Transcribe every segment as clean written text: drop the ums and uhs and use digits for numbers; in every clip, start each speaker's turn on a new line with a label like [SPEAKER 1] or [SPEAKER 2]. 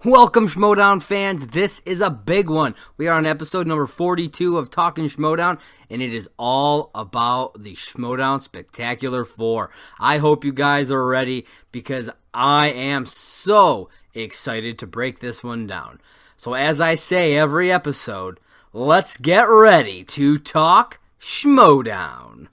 [SPEAKER 1] Welcome, Schmoedown fans. This is a big one. We are on episode number 42 of Talkin Schmoedown, and it is all about the Schmoedown Spectacular 4. I hope you guys are ready because I am so excited to break this one down. So as I say every episode, let's get ready to talk Schmoedown.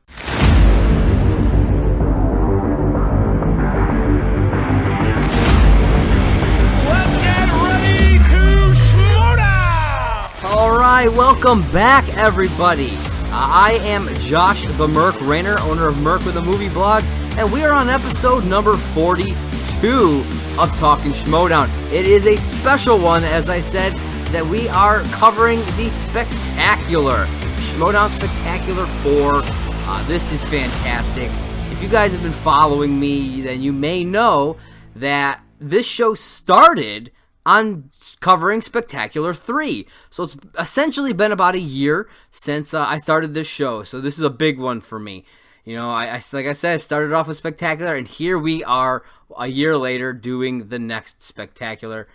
[SPEAKER 1] Alright, welcome back everybody. I am Josh the Merc Rainer, owner of Merc with a Movie Blog, and we are on episode number 42 of Talkin Schmoedown. It is a special one, as I said, that we are covering the Spectacular, Schmoedown Spectacular 4. This is fantastic. If you guys have been following me, then you may know that this show started on covering Spectacular 3. So it's essentially been about a year since I started this show. So this is a big one for me. You know, I like I said, I started off with Spectacular, and here we are a year later doing the next Spectacular.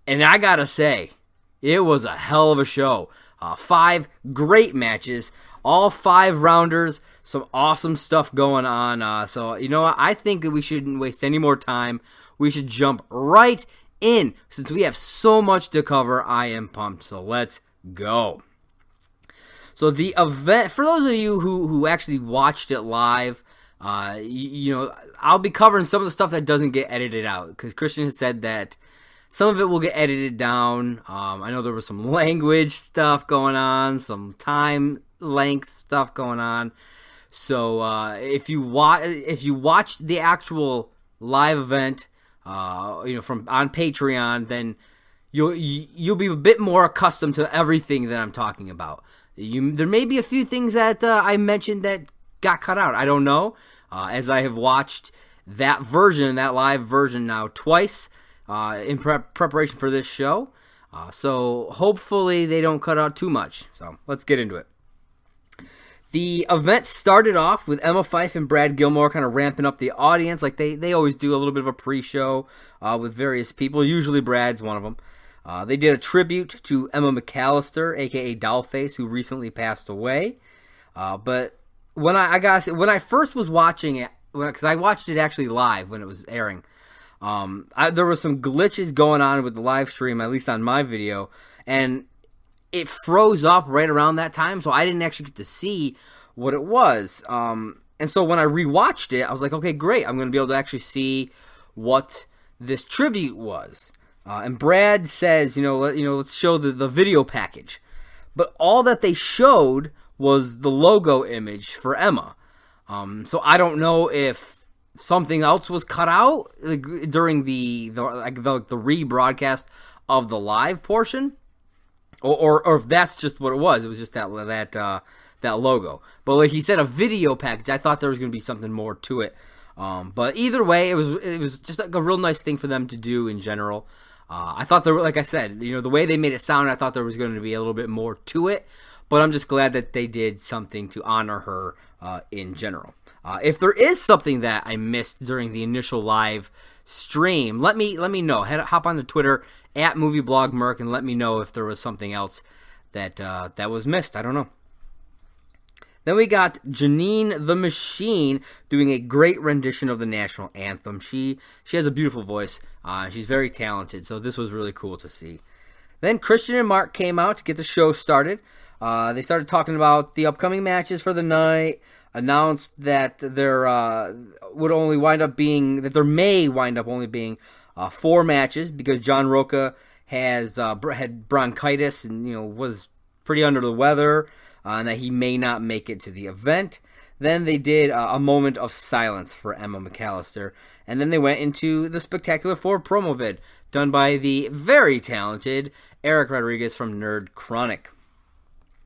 [SPEAKER 1] And I gotta say, it was a hell of a show. 5 great matches, all 5 rounders, some awesome stuff going on. So, you know what? I think that we shouldn't waste any more time. We should jump right in. Since we have so much to cover, I am pumped. So let's go. So the event, for those of you who actually watched it live, you know, I'll be covering some of the stuff that doesn't get edited out, because Christian has said that some of it will get edited down. I know there was some language stuff going on, some time length stuff going on. So if you watched the actual live event, you know, from on Patreon, then you'll be a bit more accustomed to everything that I'm talking about. There may be a few things that I mentioned that got cut out. I don't know, as I have watched that version, that live version now twice in preparation for this show. So hopefully they don't cut out too much. So let's get into it. The event started off with Emma Fyffe and Brad Gilmore kind of ramping up the audience like they always do, a little bit of a pre-show with various people. Usually Brad's one of them. They did a tribute to Emma McAllister, a.k.a. Dollface, who recently passed away. But when I first was watching it, because I watched it actually live when it was airing, there was some glitches going on with the live stream, at least on my video, and it froze up right around that time, so I didn't actually get to see what it was. And so when I rewatched it, I was like, okay, great, I'm going to be able to actually see what this tribute was. And Brad says, let's show the video package. But all that they showed was the logo image for Emma. So I don't know if something else was cut out during the rebroadcast of the live portion. Or if that's just what it was just that logo. But like he said, a video package. I thought there was going to be something more to it. But either way, it was just like a real nice thing for them to do in general. I thought there, like I said, the way they made it sound, I thought there was going to be a little bit more to it. But I'm just glad that they did something to honor her in general. If there is something that I missed during the initial live stream, let me know. Hop on the Twitter at @MovieBlogMerc and let me know if there was something else that was missed. I don't know. Then we got Janine the Machine doing a great rendition of the national anthem. She has a beautiful voice. She's very talented, so this was really cool to see. Then Christian and Mark came out to get the show started. They started talking about the upcoming matches for the night, announced that there may wind up only being 4 matches because John Roca had bronchitis and was pretty under the weather, and that he may not make it to the event. Then they did a moment of silence for Emma McAllister, and then they went into the Spectacular 4 promo vid done by the very talented Eric Rodriguez from Nerd Chronic.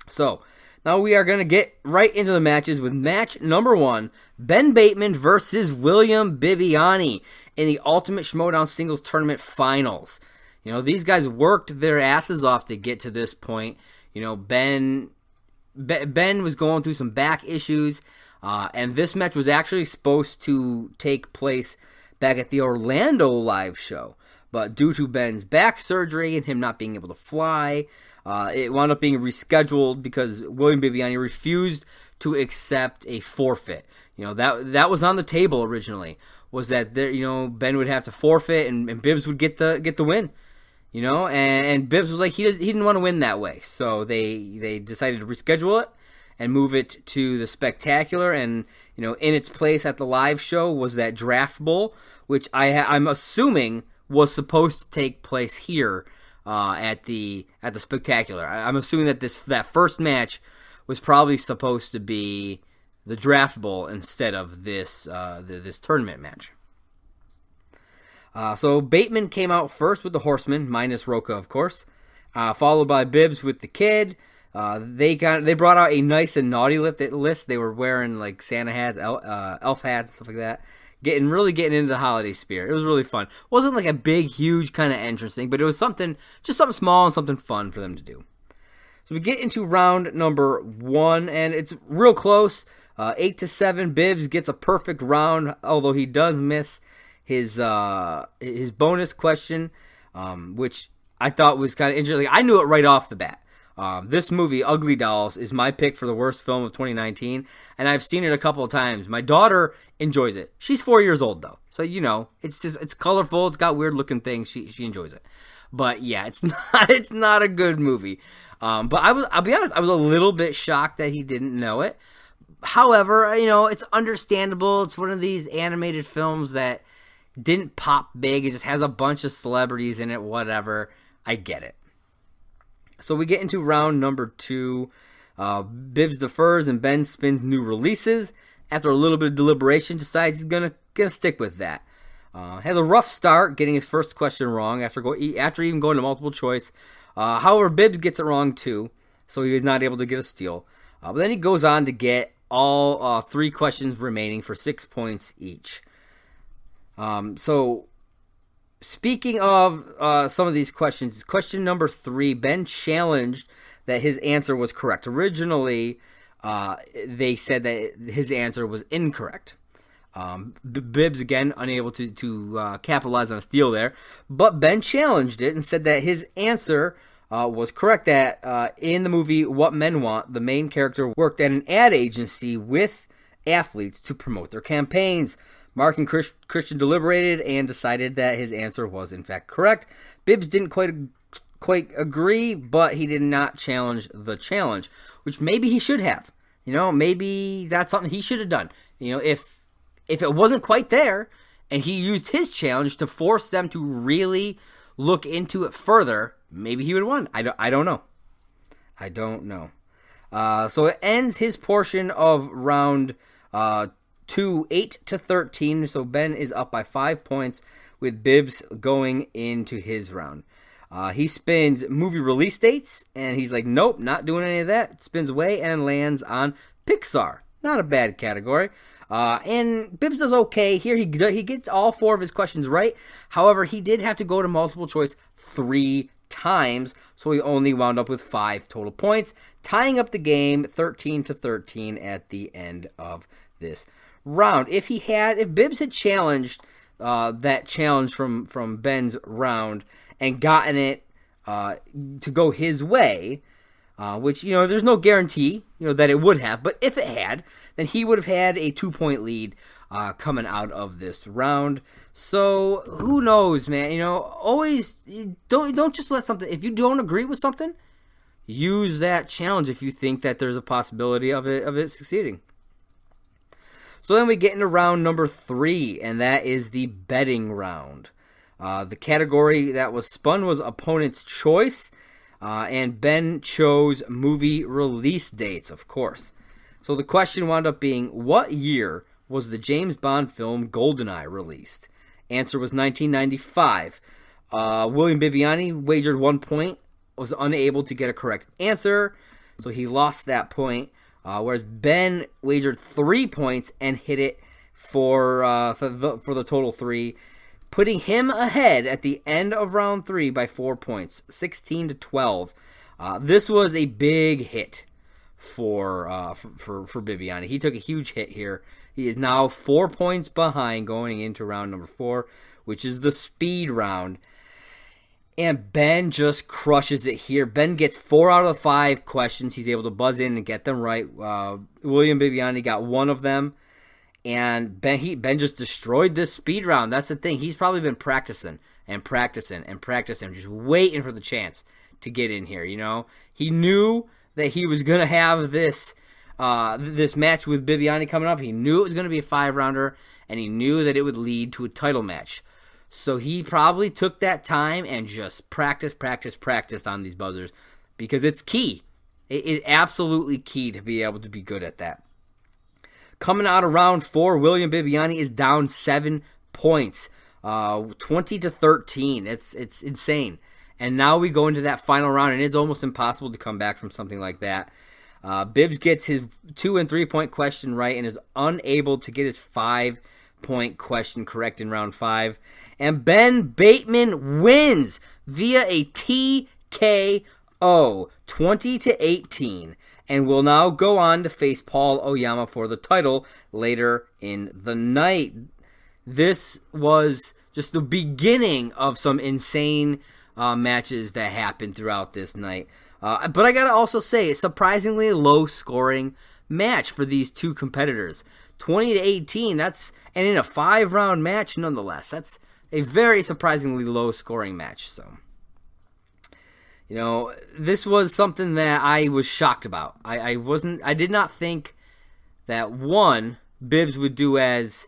[SPEAKER 1] So now we are going to get right into the matches with match number 1, Ben Bateman versus William Bibiani in the Ultimate Schmoedown Singles Tournament Finals. These guys worked their asses off to get to this point. Ben was going through some back issues, and this match was actually supposed to take place back at the Orlando live show. but due to Ben's back surgery and him not being able to fly, it wound up being rescheduled because William Bibiani refused to accept a forfeit. That was on the table originally, was that Ben would have to forfeit and Bibbs would get the win. And Bibbs was like he didn't want to win that way, so they decided to reschedule it and move it to the Spectacular. And in its place at the live show was that Draft Bowl, which I'm assuming was supposed to take place here at the Spectacular. I'm assuming that that first match was probably supposed to be the Draft Bowl instead of this tournament match. So Bateman came out first with the Horseman, minus Roca, of course, followed by Bibbs with the Kid. They brought out a nice and naughty list. They were wearing like Santa hats, elf hats, and stuff like that. Getting into the holiday spirit. It was really fun. It wasn't like a big, huge kind of entrance thing, but it was something small and something fun for them to do. So we get into round number 1, and it's real close. 8-7, Bibbs gets a perfect round, although he does miss his bonus question, which I thought was kind of interesting. I knew it right off the bat. This movie, Ugly Dolls, is my pick for the worst film of 2019, and I've seen it a couple of times. My daughter enjoys it. She's 4 years old, though, so it's colorful. It's got weird looking things. She enjoys it, but yeah, it's not a good movie. But I'll be honest, I was a little bit shocked that he didn't know it. However, it's understandable. It's one of these animated films that didn't pop big. It just has a bunch of celebrities in it, whatever. I get it. So we get into round number 2. Bibbs defers and Ben spins new releases. After a little bit of deliberation, decides he's gonna stick with that. Had a rough start, getting his first question wrong after even going to multiple choice. However, Bibbs gets it wrong too, so he was not able to get a steal. But then he goes on to get all 3 questions remaining for 6 points each. So, speaking of some of these questions, question number 3, Ben challenged that his answer was correct. Originally, they said that his answer was incorrect. Bibbs, again, unable to capitalize on a steal there. But Ben challenged it and said that his answer was correct, that in the movie What Men Want, the main character worked at an ad agency with athletes to promote their campaigns. Mark and Christian deliberated and decided that his answer was, in fact, correct. Bibbs didn't quite agree, but he did not challenge the challenge, which maybe he should have. Maybe that's something he should have done. If it wasn't quite there, and he used his challenge to force them to really look into it further, maybe he would have won. I don't know. So it ends his portion of round 2, 8-13. So Ben is up by 5 points with Bibbs going into his round. He spins movie release dates, and he's like, nope, not doing any of that. Spins away and lands on Pixar. Not a bad category. And Bibbs does okay here. He gets all 4 of his questions right. However, he did have to go to multiple choice 3 times, so he only wound up with 5 total points, tying up the game 13-13 at the end of this round. If Bibbs had challenged that challenge from Ben's round and gotten it to go his way, which, there's no guarantee, that it would have, but if it had, then he would have had a 2-point lead coming out of this round. So who knows, man? Always don't just let something. If you don't agree with something, use that challenge if you think that there's a possibility of it succeeding. So then we get into round number 3, and that is the betting round. The category that was spun was opponent's choice, and Ben chose movie release dates, of course. So the question wound up being, what year was the James Bond film GoldenEye released? Answer was 1995. William Bibiani wagered 1 point, was unable to get a correct answer, so he lost that point. Whereas Ben wagered 3 points and hit it for the total 3, putting him ahead at the end of round 3 by 4 points, 16-12. This was a big hit for Bibiani. He took a huge hit here. He is now 4 points behind going into round number 4, which is the speed round. And Ben just crushes it here. Ben gets 4 out of 5 questions. He's able to buzz in and get them right. William Bibiani got 1 of them. And Ben just destroyed this speed round. That's the thing. He's probably been practicing, just waiting for the chance to get in here, you know. He knew that he was going to have this match with Bibiani coming up. He knew it was going to be a 5-rounder, and he knew that it would lead to a title match. So he probably took that time and just practiced on these buzzers, because it's key. It is absolutely key to be able to be good at that. Coming out of round 4, William Bibiani is down 7 points, 20-13. It's insane. And now we go into that final round, and it's almost impossible to come back from something like that. Bibbs gets his 2 and 3 point question right and is unable to get his 5-point question correct in round 5. And Ben Bateman wins via a TKO, 20-18. And will now go on to face Paul Oyama for the title later in the night. This was just the beginning of some insane matches that happened throughout this night. But I gotta also say, a surprisingly low-scoring match for these two competitors. 20-18, and in a 5-round match nonetheless. That's a very surprisingly low-scoring match, so... You know, this was something that I was shocked about. I did not think that, one, Bibbs would do as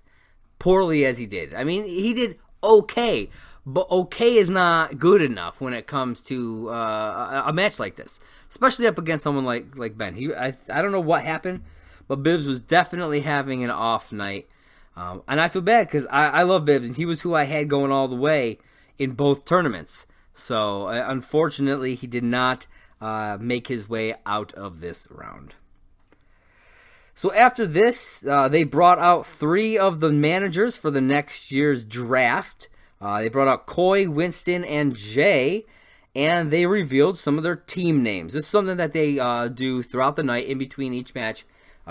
[SPEAKER 1] poorly as he did. I mean, he did okay, but okay is not good enough when it comes to a match like this, especially up against someone like Ben. I don't know what happened, but Bibbs was definitely having an off night, and I feel bad because I love Bibbs, and he was who I had going all the way in both tournaments. So, unfortunately, he did not make his way out of this round. So, after this, they brought out 3 of the managers for the next year's draft. They brought out Coy, Winston, and Jay, and they revealed some of their team names. This is something that they do throughout the night, in between each match.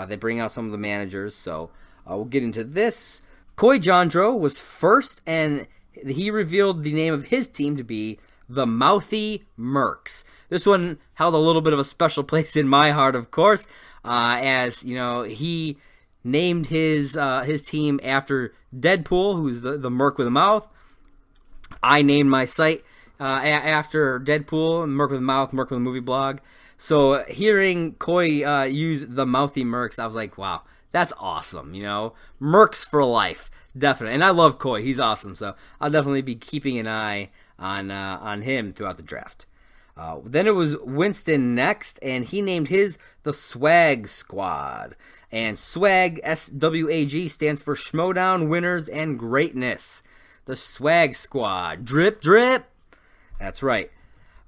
[SPEAKER 1] They bring out some of the managers, so we'll get into this. Coy Jandro was first, and he revealed the name of his team to be the Mouthy Mercs. This one held a little bit of a special place in my heart, of course, as you know, he named his team after Deadpool, who's the Merc with a mouth. I named my site after Deadpool, Merc with a mouth, Merc with a movie blog. So hearing Coy use the Mouthy Mercs, I was like, wow, that's awesome. You know, Mercs for life, definitely. And I love Coy; he's awesome. So I'll definitely be keeping an eye on him throughout the draft. Then it was Winston next, and he named his the Swag Squad. And Swag, SWAG, stands for Schmoedown, Winners, and Greatness. The Swag Squad. Drip, drip. That's right.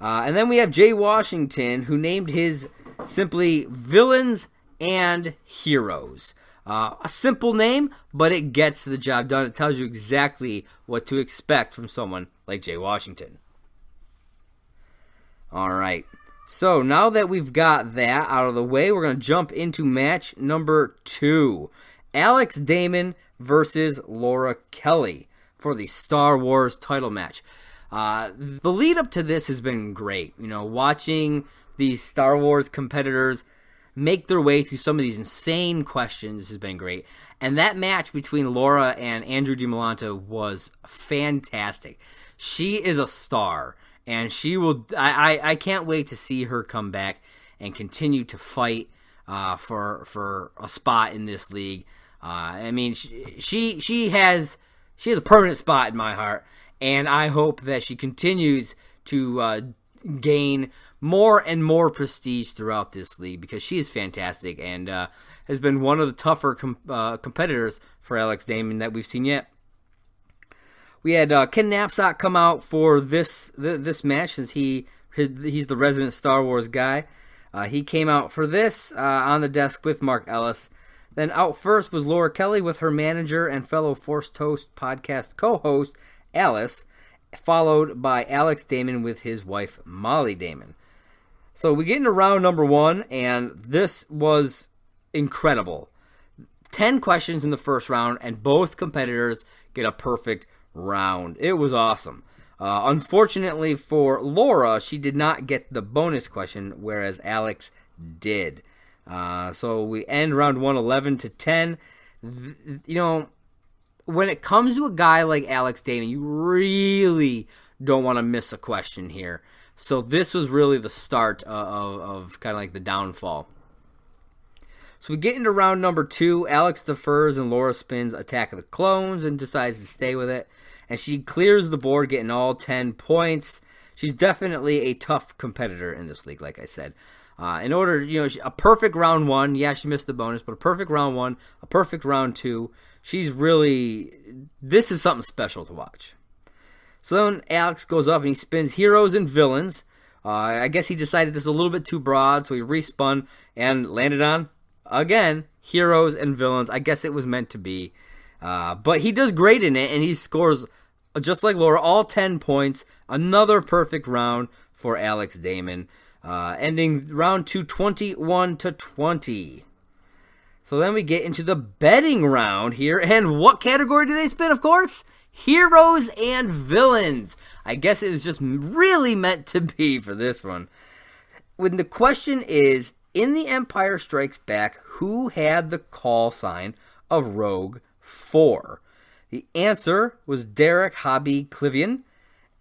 [SPEAKER 1] And then we have Jay Washington, who named his simply Villains and Heroes. A simple name, but it gets the job done. It tells you exactly what to expect from someone like Jay Washington. All right. So now that we've got that out of the way, we're going to jump into match number 2. Alex Damon versus Laura Kelly for the Star Wars title match. The lead up to this has been great. You know, watching these Star Wars competitors make their way through some of these insane questions has been great. And that match between Laura and Andrew DiMolanta was fantastic. She is a star, and she will. I can't wait to see her come back and continue to fight for a spot in this league. I mean, she has a permanent spot in my heart, and I hope that she continues to gain more and more prestige throughout this league, because she is fantastic and has been one of the tougher competitors for Alex Damon that we've seen yet. We had Ken Knapsack come out for this match, since he's the resident Star Wars guy. He came out for this on the desk with Mark Ellis. Then out first was Laura Kelly with her manager and fellow Forced Toast podcast co-host Alice, followed by Alex Damon with his wife Molly Damon. So we get into round number 1, and this was incredible. 10 questions in the first round, and both competitors get a perfect round. It was awesome. Unfortunately for Laura, she did not get the bonus question, whereas Alex did. So we end round 1 11-10. When it comes to a guy like Alex Damon, you really don't want to miss a question here. So this was really the start of kind of like the downfall. So we get into round number 2. Alex defers and Laura spins Attack of the Clones and decides to stay with it. And she clears the board, getting all 10 points. She's definitely a tough competitor in this league, like I said. In order, a perfect round 1. Yeah, she missed the bonus, but a perfect round 1, a perfect round 2. This is something special to watch. So then Alex goes up and he spins Heroes and Villains. I guess he decided this was a little bit too broad, so he respun and landed on, again, Heroes and Villains. I guess it was meant to be. But he does great in it, and he scores, just like Laura, all 10 points. Another perfect round for Alex Damon, ending round 2 21-20. So then we get into the betting round here, and what category do they spin, of course? Heroes and Villains. I guess it was just really meant to be for this one. When the question is, in The Empire Strikes Back, who had the call sign of Rogue 4? The answer was Derek Hobby Clivian.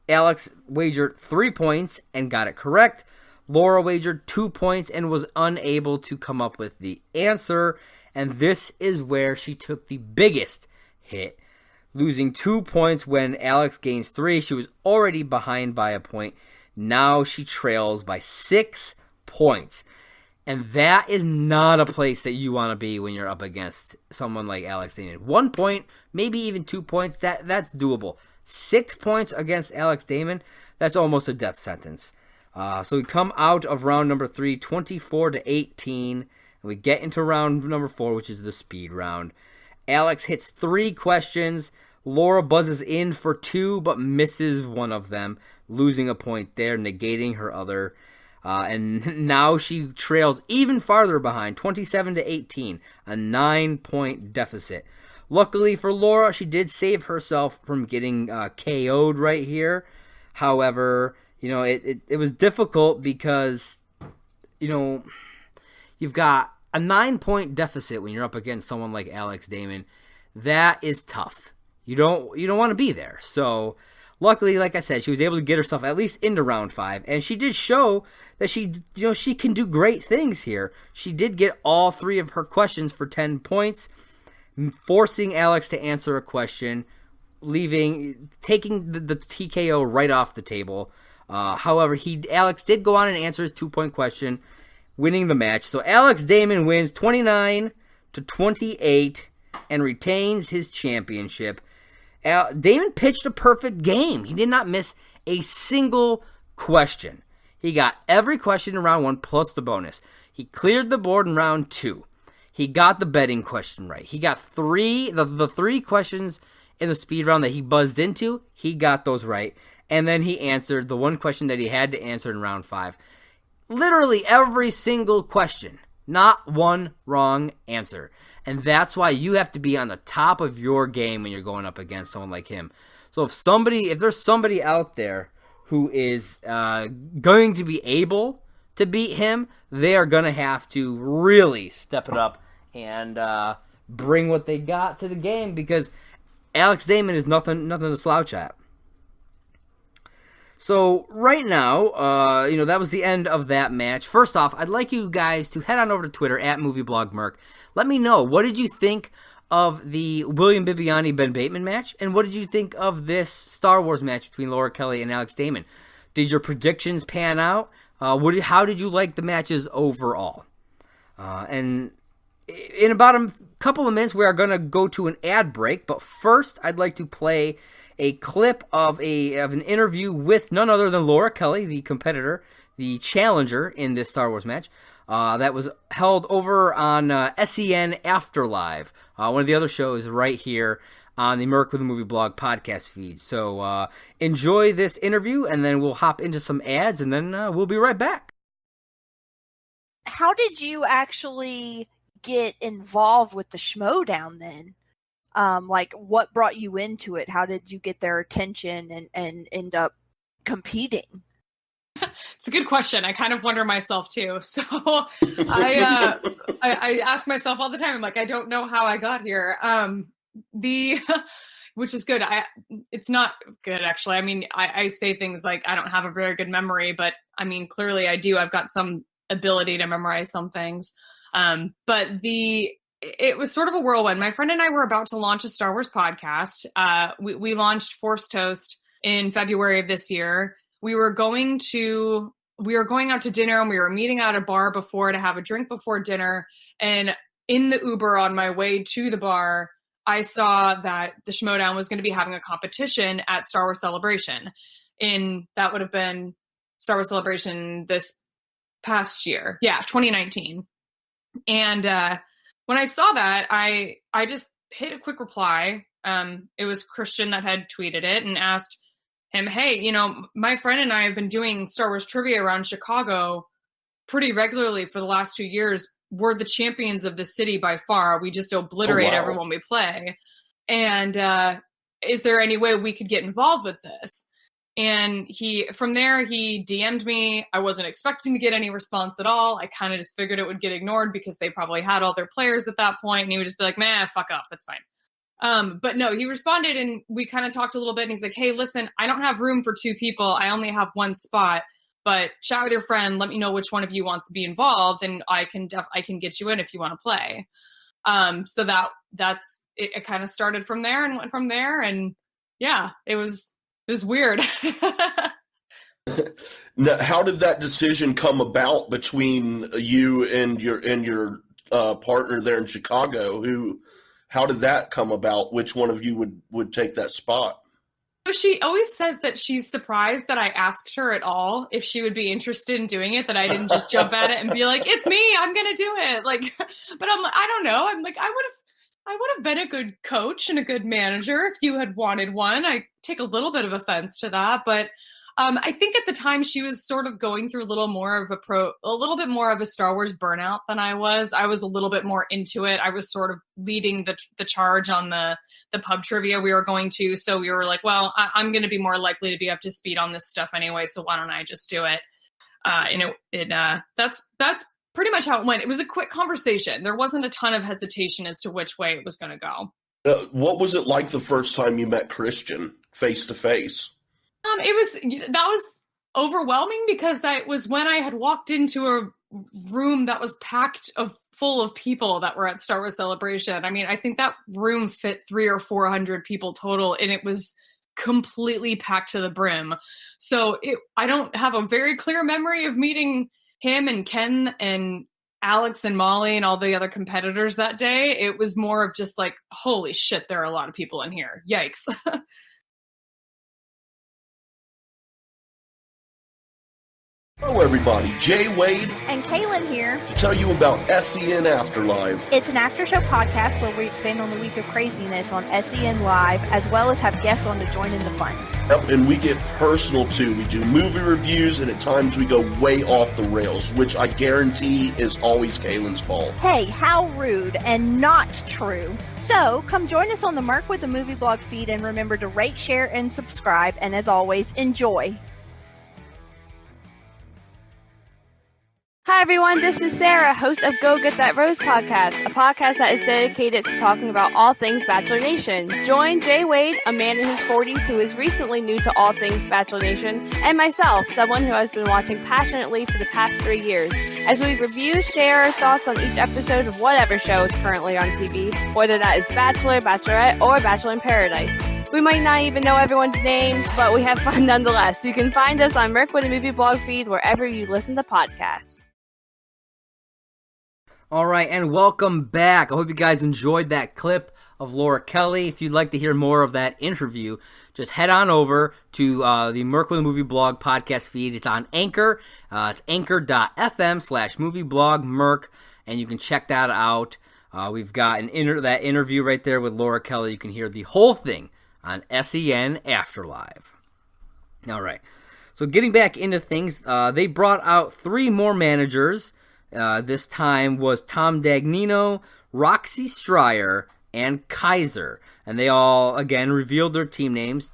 [SPEAKER 1] Alex wagered 3 points and got it correct. Laura wagered 2 points and was unable to come up with the answer. And this is where she took the biggest hit, losing 2 points when Alex gains 3. She was already behind by a point. Now she trails by 6 points. And that is not a place that you want to be when you're up against someone like Alex Damon. 1 point, maybe even 2 points, that's doable. 6 points against Alex Damon, that's almost a death sentence. So we come out of round number 3, 24-18, and we get into round number 4, which is the speed round. Alex hits 3 questions. Laura buzzes in for 2, but misses one of them, losing a point there, negating her other. And now she trails even farther behind, 27-18, a 9-point deficit. Luckily for Laura, she did save herself from getting KO'd right here. However, it was difficult because, you've got a 9-point deficit when you're up against someone like Alex Damon. That is tough. You don't want to be there. So luckily, like I said, she was able to get herself at least into round 5, and she did show that she can do great things here. She did get all 3 of her questions for 10 points, forcing Alex to answer a question, taking the TKO right off the table. However, Alex did go on and answer his 2-point question, winning the match. So Alex Damon wins 29-28 and retains his championship. Damon pitched a perfect game. He did not miss a single question. He got every question in round 1 plus the bonus. He cleared the board in round 2. He got the betting question right. He got the 3 questions in the speed round that he buzzed into. He got those right. And then he answered the 1 question that he had to answer in round 5. Literally every single question. Not one wrong answer. And that's why you have to be on the top of your game when you're going up against someone like him. So if there's somebody out there who is going to be able to beat him, they are going to have to really step it up and bring what they got to the game, because Alex Damon is nothing to slouch at. So right now, that was the end of that match. First off, I'd like you guys to head on over to Twitter at MovieBlogMerc. Let me know, what did you think of the William Bibbiani-Ben Bateman match? And what did you think of this Star Wars match between Laura Kelly and Alex Damon? Did your predictions pan out? How did you like the matches overall? And in about a couple of minutes, we are going to go to an ad break. But first, I'd like to play a clip of an interview with none other than Laura Kelly, the competitor, the challenger in this Star Wars match. That was held over on SEN Afterlive, one of the other shows right here on the Merc with a Movie Blog podcast feed. So enjoy this interview, and then we'll hop into some ads, and then we'll be right back.
[SPEAKER 2] How did you actually get involved with the Schmoedown then? Like, what brought you into it? How did you get their attention and end up competing?
[SPEAKER 3] It's a good question. I kind of wonder myself too. So I ask myself all the time. I'm like, I don't know how I got here. Which is good. It's not good, actually. I mean, I say things like I don't have a very good memory, but I mean, clearly I do. I've got some ability to memorize some things. But it was sort of a whirlwind. My friend and I were about to launch a Star Wars podcast. We launched Force Toast in February of this year. We were going out to dinner, and we were meeting at a bar before to have a drink before dinner. And in the Uber on my way to the bar, I saw that the Schmoedown was going to be having a competition at Star Wars Celebration. That would have been Star Wars Celebration this past year. Yeah, 2019. And when I saw that, I just hit a quick reply. It was Christian that had tweeted it and asked him, hey, my friend and I have been doing Star Wars trivia around Chicago pretty regularly for the last 2 years. We're the champions of the city by far. We just obliterate everyone we play. And is there any way we could get involved with this? And from there, he DM'd me. I wasn't expecting to get any response at all. I kind of just figured it would get ignored because they probably had all their players at that point. And he would just be like, man, fuck off. That's fine. But no, he responded, and we kind of talked a little bit, and he's like, hey, listen, I don't have room for 2 people. I only have 1 spot, but chat with your friend. Let me know which one of you wants to be involved, and I can get you in if you want to play. So that's it. It kind of started from there and went from there. And yeah, it was weird.
[SPEAKER 4] Now, how did that decision come about between you and your partner there in Chicago? How did that come about? Which one of you would take that spot?
[SPEAKER 3] So she always says that she's surprised that I asked her at all if she would be interested in doing it, that I didn't just jump at it and be like, it's me, I'm going to do it. Like, but I don't know. I'm like, I would have been a good coach and a good manager if you had wanted one. I take a little bit of offense to that, but I think at the time she was sort of going through a little bit more of a Star Wars burnout than I was. I was a little bit more into it. I was sort of leading the charge on the pub trivia we were going to. So we were like, well, I'm going to be more likely to be up to speed on this stuff anyway. So why don't I just do it? That's pretty much how it went. It was a quick conversation. There wasn't a ton of hesitation as to which way it was going to go.
[SPEAKER 4] What was it like the first time you met Christian face to face?
[SPEAKER 3] That was overwhelming because that was when I had walked into a room that was packed full of people that were at Star Wars Celebration. I mean, I think that room fit 300 or 400 people total, and it was completely packed to the brim. So I don't have a very clear memory of meeting him and Ken and Alex and Molly and all the other competitors that day. It was more of just like, holy shit, there are a lot of people in here. Yikes.
[SPEAKER 4] Hello everybody, Jay Wade
[SPEAKER 2] and Kaylin here
[SPEAKER 4] to tell you about SCN Afterlive.
[SPEAKER 2] It's an after-show podcast where we expand on the week of craziness on SCN Live, as well as have guests on to join in the fun.
[SPEAKER 4] Yep, and we get personal too. We do movie reviews, and at times we go way off the rails, which I guarantee is always Kaylin's fault.
[SPEAKER 2] Hey, how rude and not true. So, come join us on the Merc with a Movie Blog feed, and remember to rate, share, and subscribe, and as always, enjoy.
[SPEAKER 5] Hi everyone, this is Sarah, host of Go Get That Rose podcast, a podcast that is dedicated to talking about all things Bachelor Nation. Join Jay Wade, a man in his 40s who is recently new to all things Bachelor Nation, and myself, someone who has been watching passionately for the past 3 years, as we review, share our thoughts on each episode of whatever show is currently on TV, whether that is Bachelor, Bachelorette, or Bachelor in Paradise. We might not even know everyone's names, but we have fun nonetheless. You can find us on Merc with a Movie Blog feed wherever you listen to podcasts.
[SPEAKER 1] All right, and welcome back. I hope you guys enjoyed that clip of Laura Kelly. If you'd like to hear more of that interview, just head on over to the Merc with a Movie Blog podcast feed. It's on Anchor. It's anchor.fm/movieblogmerc, and you can check that out. We've got that interview right there with Laura Kelly. You can hear the whole thing on SCN Afterlive. All right, so getting back into things, they brought out 3 more managers. This time was Tom Dagnino, Roxy Stryer, and Kaiser. And they all, again, revealed their team names.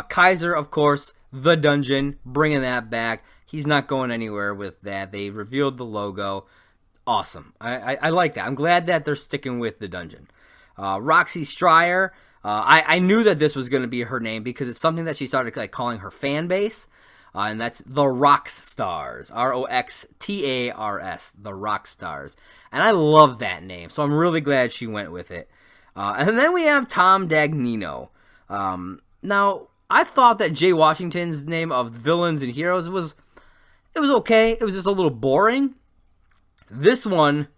[SPEAKER 1] Kaiser, of course, the Dungeon, bringing that back. He's not going anywhere with that. They revealed the logo. Awesome. I like that. I'm glad that they're sticking with the Dungeon. Roxy Stryer, I knew that this was going to be her name because it's something that she started like calling her fan base, and that's the Rockstars, Roxtars, the Rockstars, and I love that name, so I'm really glad she went with it. And then we have Tom Dagnino. Now, I thought that Jay Washington's name of villains and heroes was okay. It was just a little boring. This one,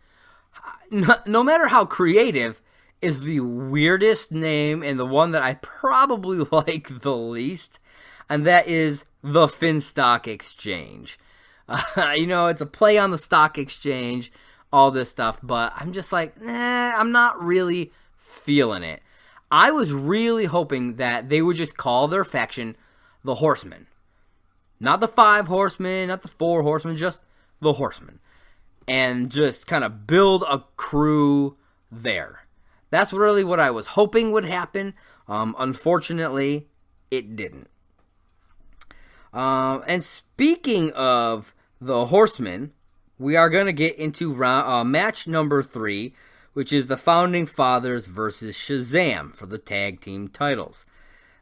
[SPEAKER 1] no matter how creative, is the weirdest name and the one that I probably like the least, and that is the Finstock Exchange. It's a play on the stock exchange, all this stuff, but I'm just like, I'm not really feeling it. I was really hoping that they would just call their faction the Horsemen. Not the 5 Horsemen, not the 4 Horsemen, just the Horsemen. And just kind of build a crew there. That's really what I was hoping would happen. Unfortunately, it didn't. And speaking of the Horsemen, we are going to get into match number 3, which is the Founding Fathers versus Shazam for the tag team titles.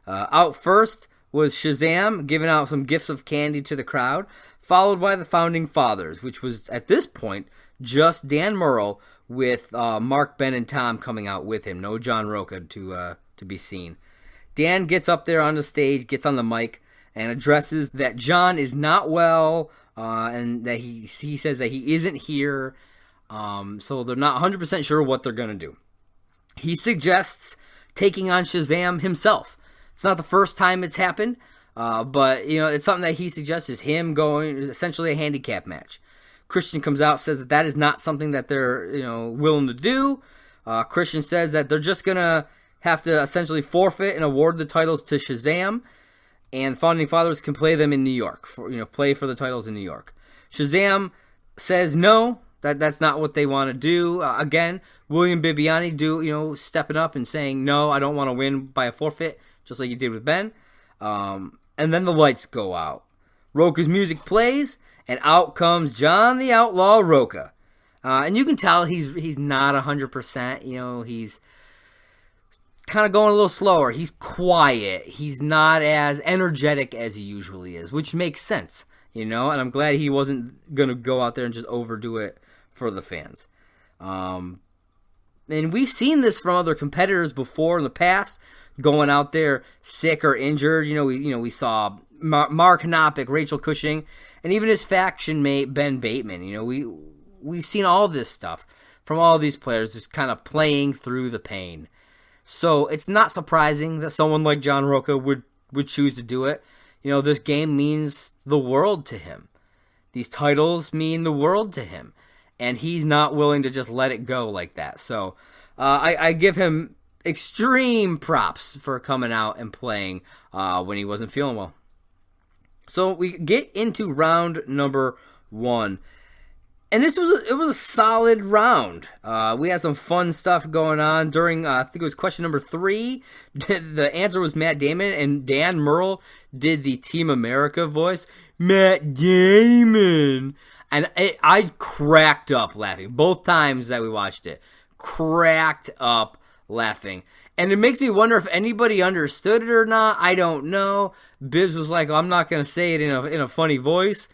[SPEAKER 1] Out first was Shazam giving out some gifts of candy to the crowd, followed by the Founding Fathers, which was at this point just Dan Murrell with Mark, Ben, and Tom coming out with him. No John Roca to be seen. Dan gets up there on the stage, gets on the mic, and addresses that John is not well, and that he says that he isn't here, so they're not 100% sure what they're going to do. He suggests taking on Shazam himself. It's not the first time it's happened, but it's something that he suggests is him going essentially a handicap match. Christian comes out, says that is not something that they're willing to do. Christian says that they're just gonna have to essentially forfeit and award the titles to Shazam, and Founding Fathers can play them in New York play for the titles in New York. Shazam says no, that's not what they want to do. Again, William Bibbiani stepping up and saying no, I don't want to win by a forfeit, just like you did with Ben. And then the lights go out. Roca's music plays, and out comes John the Outlaw Roca. And you can tell he's not 100%. He's kind of going a little slower. He's quiet. He's not as energetic as he usually is, which makes sense, And I'm glad he wasn't going to go out there and just overdo it for the fans. And we've seen this from other competitors before in the past, going out there sick or injured. We saw Mark Knoppick, Rachel Cushing, and even his faction mate Ben Bateman. We've seen all this stuff from all these players just kind of playing through the pain. So it's not surprising that someone like John Roca would choose to do it. This game means the world to him. These titles mean the world to him, and he's not willing to just let it go like that. So I give him extreme props for coming out and playing when he wasn't feeling well. So we get into round number 1. And it was a solid round. We had some fun stuff going on during, I think it was question number 3. The answer was Matt Damon, and Dan Murrell did the Team America voice. Matt Damon! And I cracked up laughing. Both times that we watched it. Cracked up laughing. And it makes me wonder if anybody understood it or not. I don't know. Bibbs was like, I'm not going to say it in a funny voice.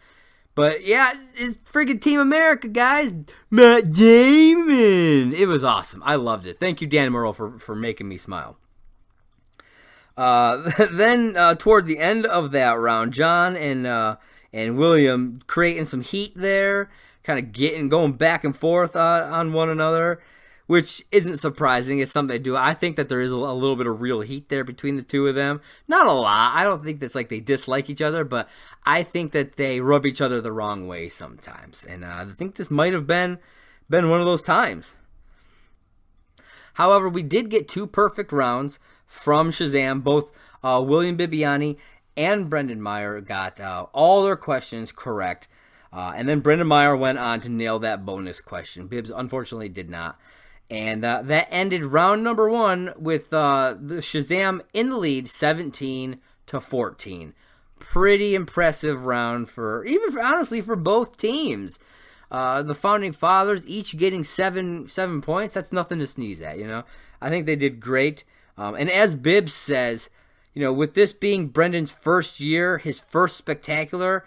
[SPEAKER 1] But yeah, it's freaking Team America, guys. Matt Damon. It was awesome. I loved it. Thank you, Dan Murrell, for making me smile. Then toward the end of that round, John and William creating some heat there, kind of going back and forth on one another, which isn't surprising. It's something they do. I think that there is a little bit of real heat there between the two of them. Not a lot. I don't think that's like they dislike each other, but I think that they rub each other the wrong way sometimes. And I think this might have been one of those times. However, we did get 2 perfect rounds from Shazam. Both William Bibbiani and Brendan Meyer got all their questions correct. And then Brendan Meyer went on to nail that bonus question. Bibbs unfortunately did not. And that ended round number 1 with the Shazam in the lead, 17-14. Pretty impressive round honestly for both teams. The Founding Fathers each getting seven points. That's nothing to sneeze at, I think they did great. And as Bibbs says, with this being Brendan's first year, his first spectacular,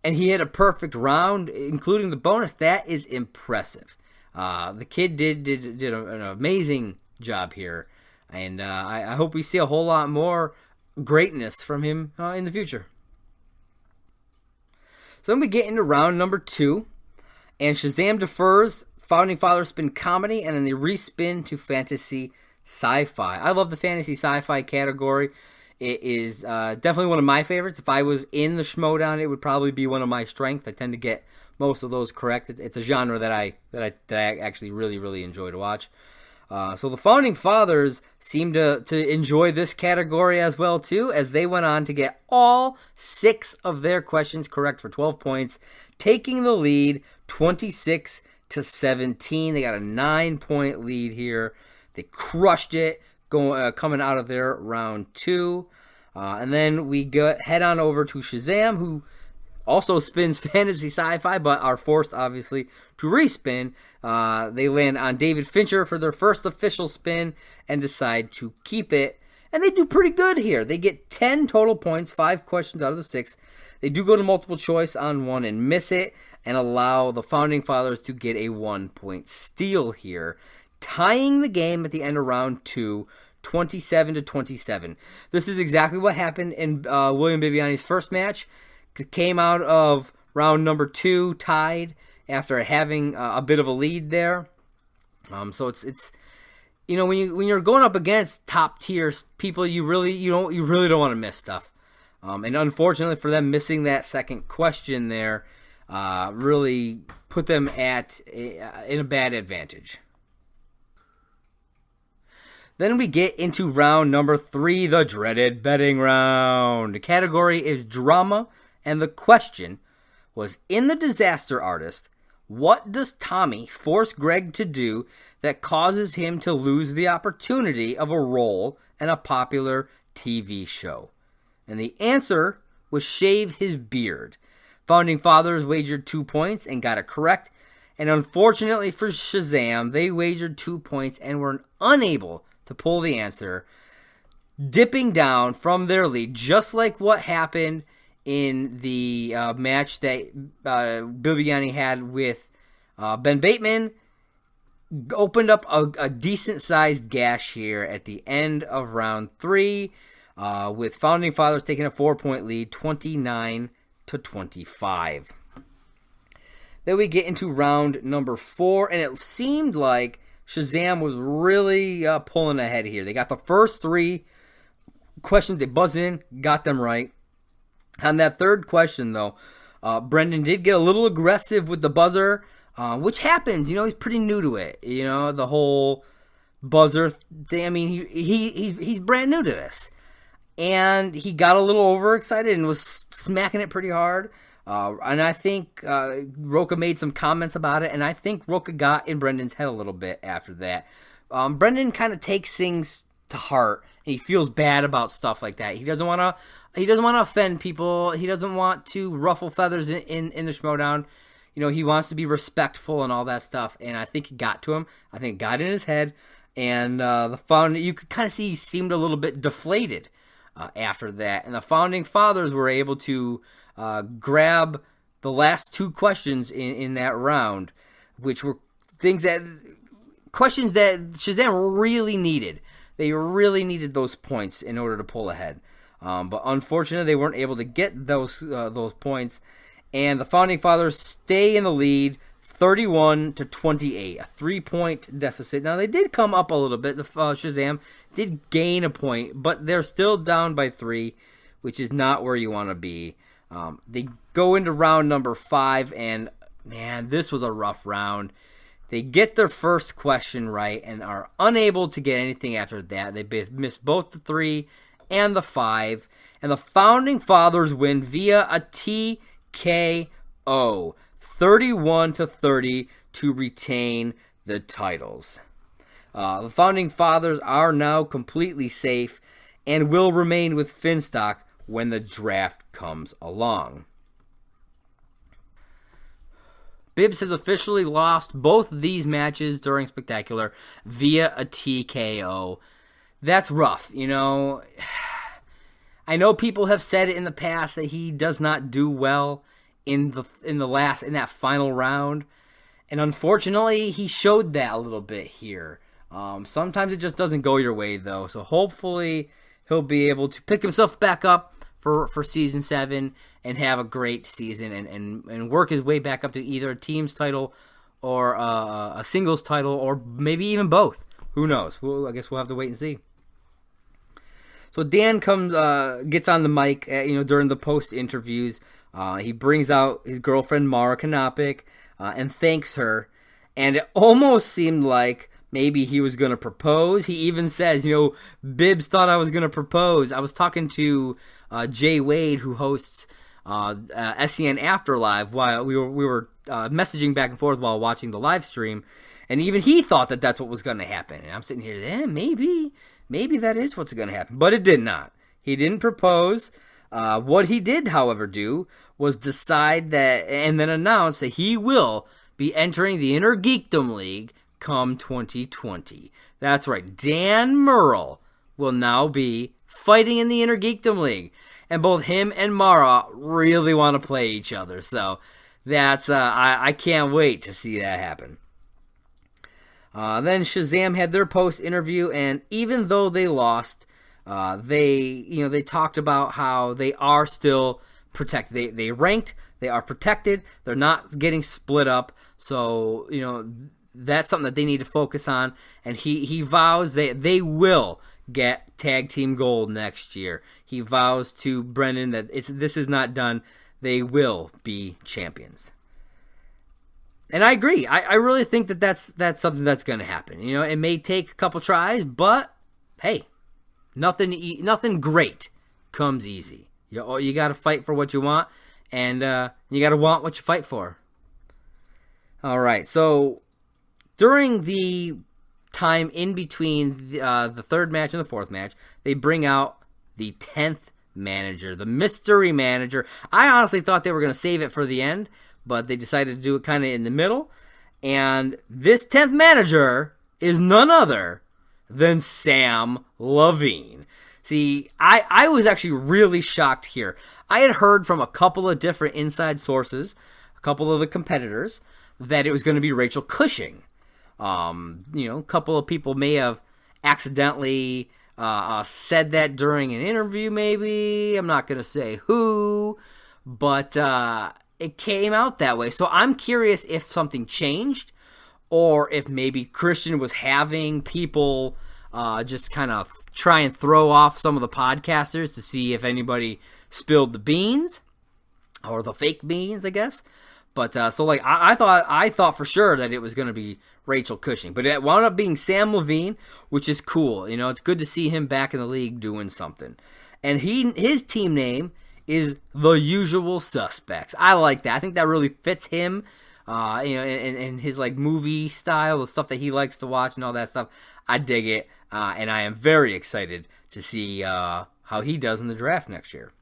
[SPEAKER 1] and he had a perfect round, including the bonus, that is impressive. The kid did an amazing job here, and I hope we see a whole lot more greatness from him in the future. So then we get into round number 2, and Shazam defers, Founding Fathers spin comedy, and then they respin to fantasy sci-fi. I love the fantasy sci-fi category. It is definitely one of my favorites. If I was in the Schmoedown, it would probably be one of my strengths. I tend to get most of those correct. It's a genre that I actually really, really enjoy to watch. So the Founding Fathers seem to enjoy this category as well, too, as they went on to get all 6 of their questions correct for 12 points, taking the lead 26-17. They got a 9-point lead here. They crushed it coming out of their round 2. And then we head on over to Shazam, who also spins fantasy sci-fi, but are forced, obviously, to respin. They land on David Fincher for their first official spin and decide to keep it. And they do pretty good here. They get 10 total points, 5 questions out of the 6. They do go to multiple choice on one and miss it, and allow the Founding Fathers to get a 1-point steal here, tying the game at the end of round 2, 27-27. This is exactly what happened in William Bibiani's first match. Came out of round number 2 tied after having a bit of a lead there. So it's when you're going up against top tier people, you really don't want to miss stuff. And unfortunately for them, missing that second question there really put them in a bad advantage. Then we get into round number 3, the dreaded betting round. The category is drama. And the question was, in The Disaster Artist, what does Tommy force Greg to do that causes him to lose the opportunity of a role in a popular TV show? And the answer was shave his beard. Founding Fathers wagered 2 points and got it correct. And unfortunately for Shazam, they wagered 2 points and were unable to pull the answer, dipping down from their lead, just like what happened in the match that Bill Bibiani had with Ben Bateman. Opened up a decent-sized gash here at the end of round 3, with Founding Fathers taking a 4-point lead, 29-25. Then we get into round number 4, and it seemed like Shazam was really pulling ahead here. They got the first 3 questions, they buzzed in, got them right. On that third question, though, Brendan did get a little aggressive with the buzzer, which happens. He's pretty new to it. The whole buzzer thing. I mean, he's brand new to this. And he got a little overexcited and was smacking it pretty hard. And I think Roca made some comments about it, and I think Roca got in Brendan's head a little bit after that. Brendan kind of takes things to heart, and he feels bad about stuff like that. He doesn't want to offend people. He doesn't want to ruffle feathers in the Schmoedown. He wants to be respectful and all that stuff, and I think it got to him. I think it got in his head, and you could kind of see he seemed a little bit deflated after that. And the Founding Fathers were able to grab the last 2 questions in that round, which were questions that Shazam really needed. They really needed those points in order to pull ahead. But unfortunately, they weren't able to get those points. And the Founding Fathers stay in the lead, 31-28, a 3-point deficit. Now, they did come up a little bit. The Shazam did gain a point, but they're still down by 3, which is not where you want to be. They go into round number 5, and, man, this was a rough round. They get their first question right and are unable to get anything after that. They missed both the 3 and the 5. And the Founding Fathers win via a TKO, 31-30, to retain the titles. The Founding Fathers are now completely safe and will remain with Finstock when the draft comes along. Bibbs has officially lost both of these matches during Spectacular via a TKO. That's rough, you know. I know people have said it in the past that he does not do well in that final round, and unfortunately, he showed that a little bit here. Sometimes it just doesn't go your way, though. So hopefully, he'll be able to pick himself back up for season 7 and have a great season and work his way back up to either a team's title or a singles title, or maybe even both. Who knows? I guess we'll have to wait and see. So Dan gets on the mic, during the post interviews. He brings out his girlfriend Mara Kanopik and thanks her. And it almost seemed like maybe he was going to propose. He even says, Bibbs thought I was going to propose. I was talking to Jay Wade, who hosts SCN Afterlive, while we were messaging back and forth while watching the live stream, and even he thought that that's what was going to happen. And I'm sitting here, maybe that is what's going to happen, but it did not. He didn't propose. What he did, however, do was decide that and then announce that he will be entering the Inner Geekdom League come 2020. That's right. Dan Murrell will now be fighting in the Inner Geekdom League. And both him and Mara really want to play each other. So that's I can't wait to see that happen. Then Shazam had their post interview, and even though they lost, they talked about how they are still protected. They ranked, they are protected, they're not getting split up. So that's something that they need to focus on. And he vows that they will get tag team gold next year. He vows to Brendan that this is not done. They will be champions. And I agree. I really think that that's something that's going to happen. It may take a couple tries, but hey, nothing great comes easy. You got to fight for what you want, and you got to want what you fight for. All right. So during the time in between the third match and the fourth match, they bring out the 10th manager, the mystery manager. I honestly thought they were going to save it for the end, but they decided to do it kind of in the middle. And this 10th manager is none other than Sam Levine. See, I was actually really shocked here. I had heard from a couple of different inside sources, a couple of the competitors, that it was going to be Rachel Cushing. A couple of people may have accidentally said that during an interview, maybe. I'm not going to say who, but it came out that way. So I'm curious if something changed, or if maybe Christian was having people just kind of try and throw off some of the podcasters to see if anybody spilled the beans, or the fake beans, I guess. But I thought for sure that it was going to be Rachel Cushing, but it wound up being Sam Levine, which is cool. It's good to see him back in the league doing something. And his team name is The Usual Suspects. I like that. I think that really fits him. In his movie style, the stuff that he likes to watch and all that stuff. I dig it, and I am very excited to see how he does in the draft next year.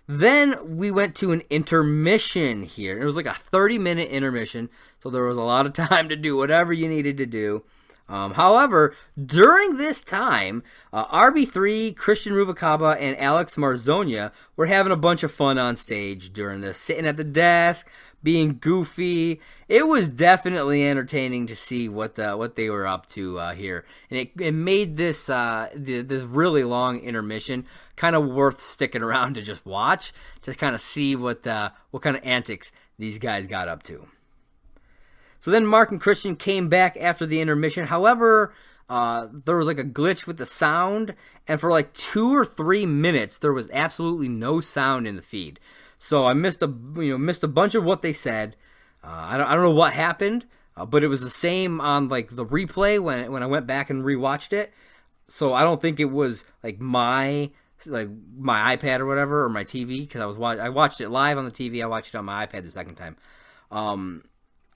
[SPEAKER 1] Then we went to an intermission here. It was like a 30-minute intermission, so there was a lot of time to do whatever you needed to do. However, during this time, RB3, Christian Rubicaba, and Alex Marzonia were having a bunch of fun on stage during this, sitting at the desk, being goofy. It was definitely entertaining to see what they were up to here, and it made this this really long intermission kind of worth sticking around to just watch, just kind of see what kind of antics these guys got up to. So then Mark and Christian came back after the intermission. However, there was a glitch with the sound, and for 2 or 3 minutes there was absolutely no sound in the feed. So I missed a bunch of what they said. I don't know what happened, but it was the same on the replay when I went back and rewatched it. So I don't think it was my iPad or whatever, or my TV, because I watched it live on the TV. I watched it on my iPad the second time.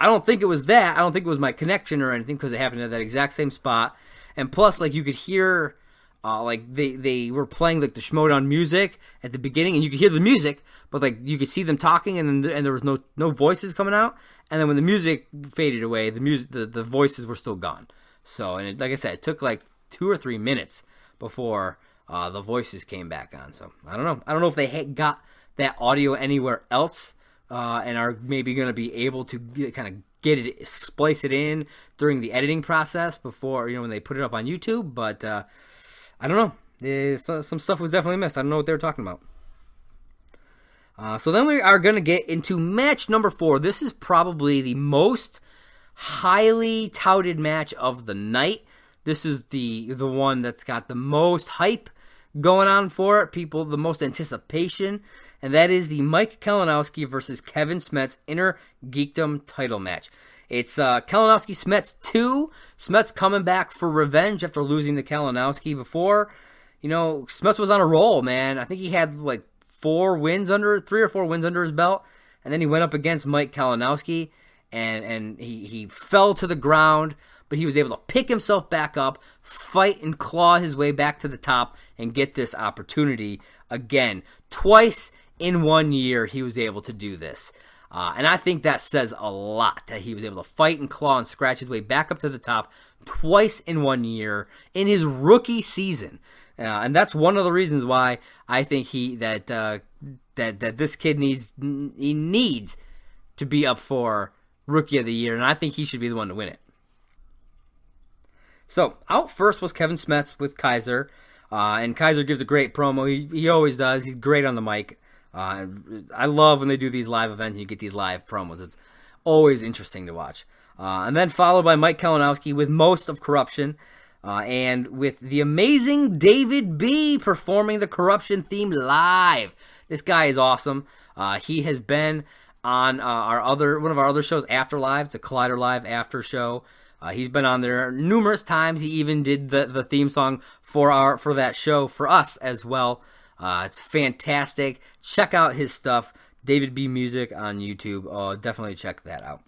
[SPEAKER 1] I don't think it was that. I don't think it was my connection or anything because it happened at that exact same spot. And plus, like, you could hear, like, they were playing, like, the Schmoedown music at the beginning, and you could hear the music, but, like, you could see them talking, and there was no voices coming out. And then when the music faded away, the voices were still gone. So, and like I said, it took, like, 2 or 3 minutes before the voices came back on. So, I don't know. I don't know if they got that audio anywhere else and are maybe going to be able to kind of splice it in during the editing process before, when they put it up on YouTube. But I don't know. Some stuff was definitely missed. I don't know what they were talking about. So then we are going to get into match number 4. This is probably the most highly touted match of the night. This is the one that's got the most hype going on for it, people, the most anticipation, and that is the Mike Kalinowski versus Kevin Smets Inner Geekdom title match. It's Kalinowski-Smets 2. Smets coming back for revenge after losing to Kalinowski before. Smets was on a roll, man. I think he had like 3 or 4 wins under his belt, and then he went up against Mike Kalinowski, and he fell to the ground, but he was able to pick himself back up, fight and claw his way back to the top, and get this opportunity again. Twice in 1 year, he was able to do this. And I think that says a lot, that he was able to fight and claw and scratch his way back up to the top twice in 1 year in his rookie season. And that's one of the reasons why I think that this kid needs to be up for Rookie of the Year, and I think he should be the one to win it. So, out first was Kevin Smets with Kaiser, and Kaiser gives a great promo. He always does. He's great on the mic. I love when they do these live events and you get these live promos. It's always interesting to watch. And then followed by Mike Kalinowski with Most of Corruption, and with the amazing David B performing the Corruption theme live. This guy is awesome. He has been on one of our other shows, After Live. It's a Collider Live after show. He's been on there numerous times. He even did the theme song for that show for us as well. It's fantastic. Check out his stuff, David B Music on YouTube. Definitely check that out.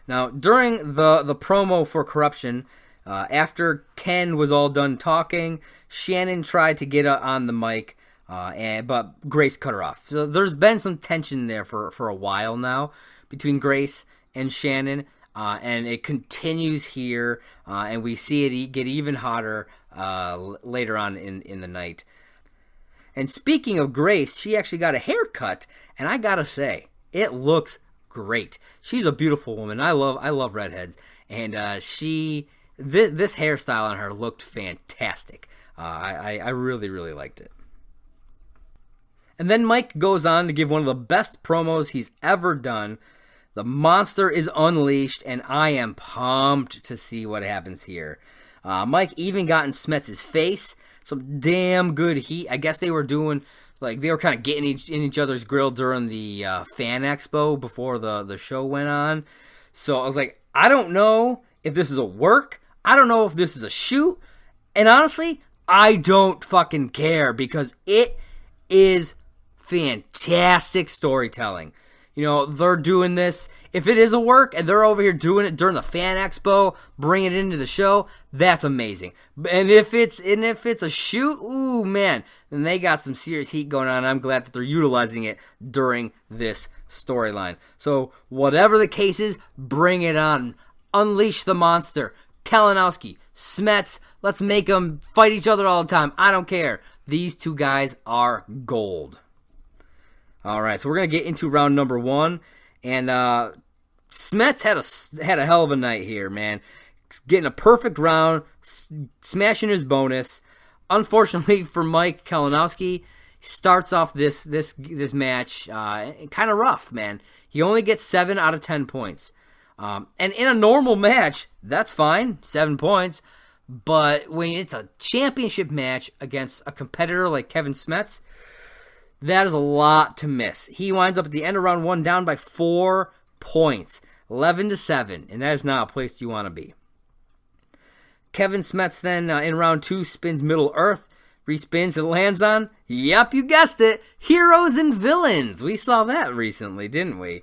[SPEAKER 1] Now, during the promo for Corruption, after Ken was all done talking, Shannon tried to get on the mic, but Grace cut her off. So there's been some tension there for a while now between Grace and Shannon. And it continues here, and we see it get even hotter later on in the night. And speaking of Grace, she actually got a haircut, and I gotta say, it looks great. She's a beautiful woman. I love redheads, and this hairstyle on her looked fantastic. I really, really liked it. And then Mike goes on to give one of the best promos he's ever done. The monster is unleashed, and I am pumped to see what happens here. Mike even got in Smets' face. Some damn good heat. I guess they were doing, like, they were kind of getting in each other's grill during the fan expo before the show went on. So I was like, I don't know if this is a work. I don't know if this is a shoot. And honestly, I don't fucking care because it is fantastic storytelling. They're doing this. If it is a work and they're over here doing it during the fan expo, bringing it into the show, that's amazing. And if it's a shoot, ooh man, then they got some serious heat going on. I'm glad that they're utilizing it during this storyline. So whatever the case is, bring it on. Unleash the monster. Kalinowski, Smets, let's make them fight each other all the time. I don't care. These two guys are gold. All right, so we're going to get into round number 1, and Smets had a hell of a night here, man. Getting a perfect round, smashing his bonus. Unfortunately for Mike Kalinowski, starts off this match kind of rough, man. He only gets 7 out of 10 points. And in a normal match, that's fine, 7 points. But when it's a championship match against a competitor like Kevin Smets, that is a lot to miss. He winds up at the end of round 1 down by 4 points, 11-7, and that is not a place you want to be. Kevin Smets then in round 2 spins Middle Earth, respins, and lands on, yep, you guessed it, Heroes and Villains. We saw that recently, didn't we?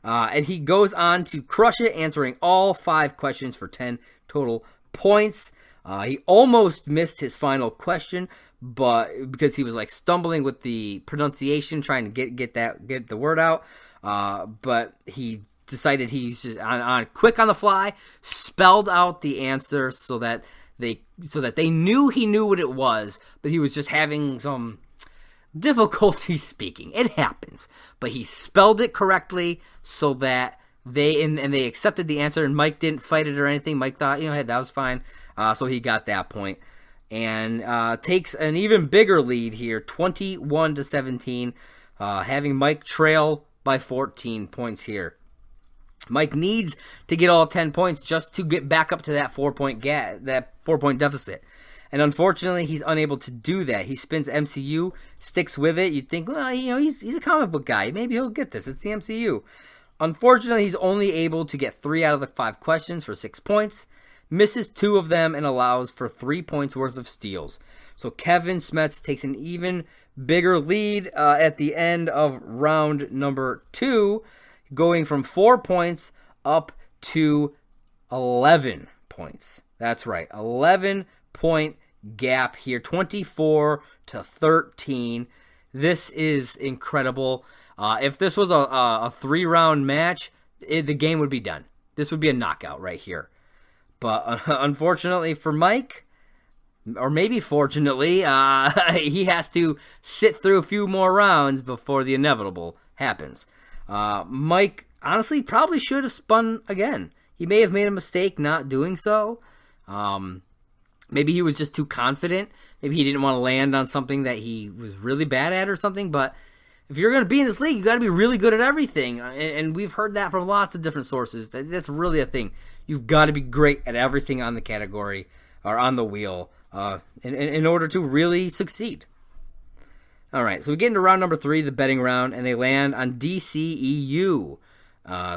[SPEAKER 1] And he goes on to crush it, answering all 5 questions for 10 total points. He almost missed his final question, but because he was like stumbling with the pronunciation, trying to get the word out. But he decided he's just on quick on the fly, spelled out the answer so that they knew he knew what it was, but he was just having some difficulty speaking. It happens, but he spelled it correctly so that they accepted the answer, and Mike didn't fight it or anything. Mike thought, hey, that was fine, so he got that point, and takes an even bigger lead here, 21-17, having Mike trail by 14 points here. Mike needs to get all 10 points just to get back up to that 4-point that 4-point deficit. And unfortunately, he's unable to do that. He spins MCU, sticks with it. You'd think, well, he's a comic book guy. Maybe he'll get this. It's the MCU. Unfortunately, he's only able to get 3 out of the 5 questions for 6 points, misses 2 of them, and allows for 3 points worth of steals. So Kevin Smets takes an even bigger lead at the end of round number 2, going from 4 points up to 11 points. That's right, 11-point gap here, 24-13. This is incredible. If this was a 3-round match, the game would be done. This would be a knockout right here. But unfortunately for Mike, or maybe fortunately, he has to sit through a few more rounds before the inevitable happens. Mike honestly probably should have spun again. He may have made a mistake not doing so. Maybe he was just too confident. Maybe he didn't want to land on something that he was really bad at or something. But if you're going to be in this league, you got to be really good at everything. And we've heard that from lots of different sources. That's really a thing. You've got to be great at everything on the category or on the wheel in order to really succeed. All right, so we get into round number 3, the betting round, and they land on DCEU.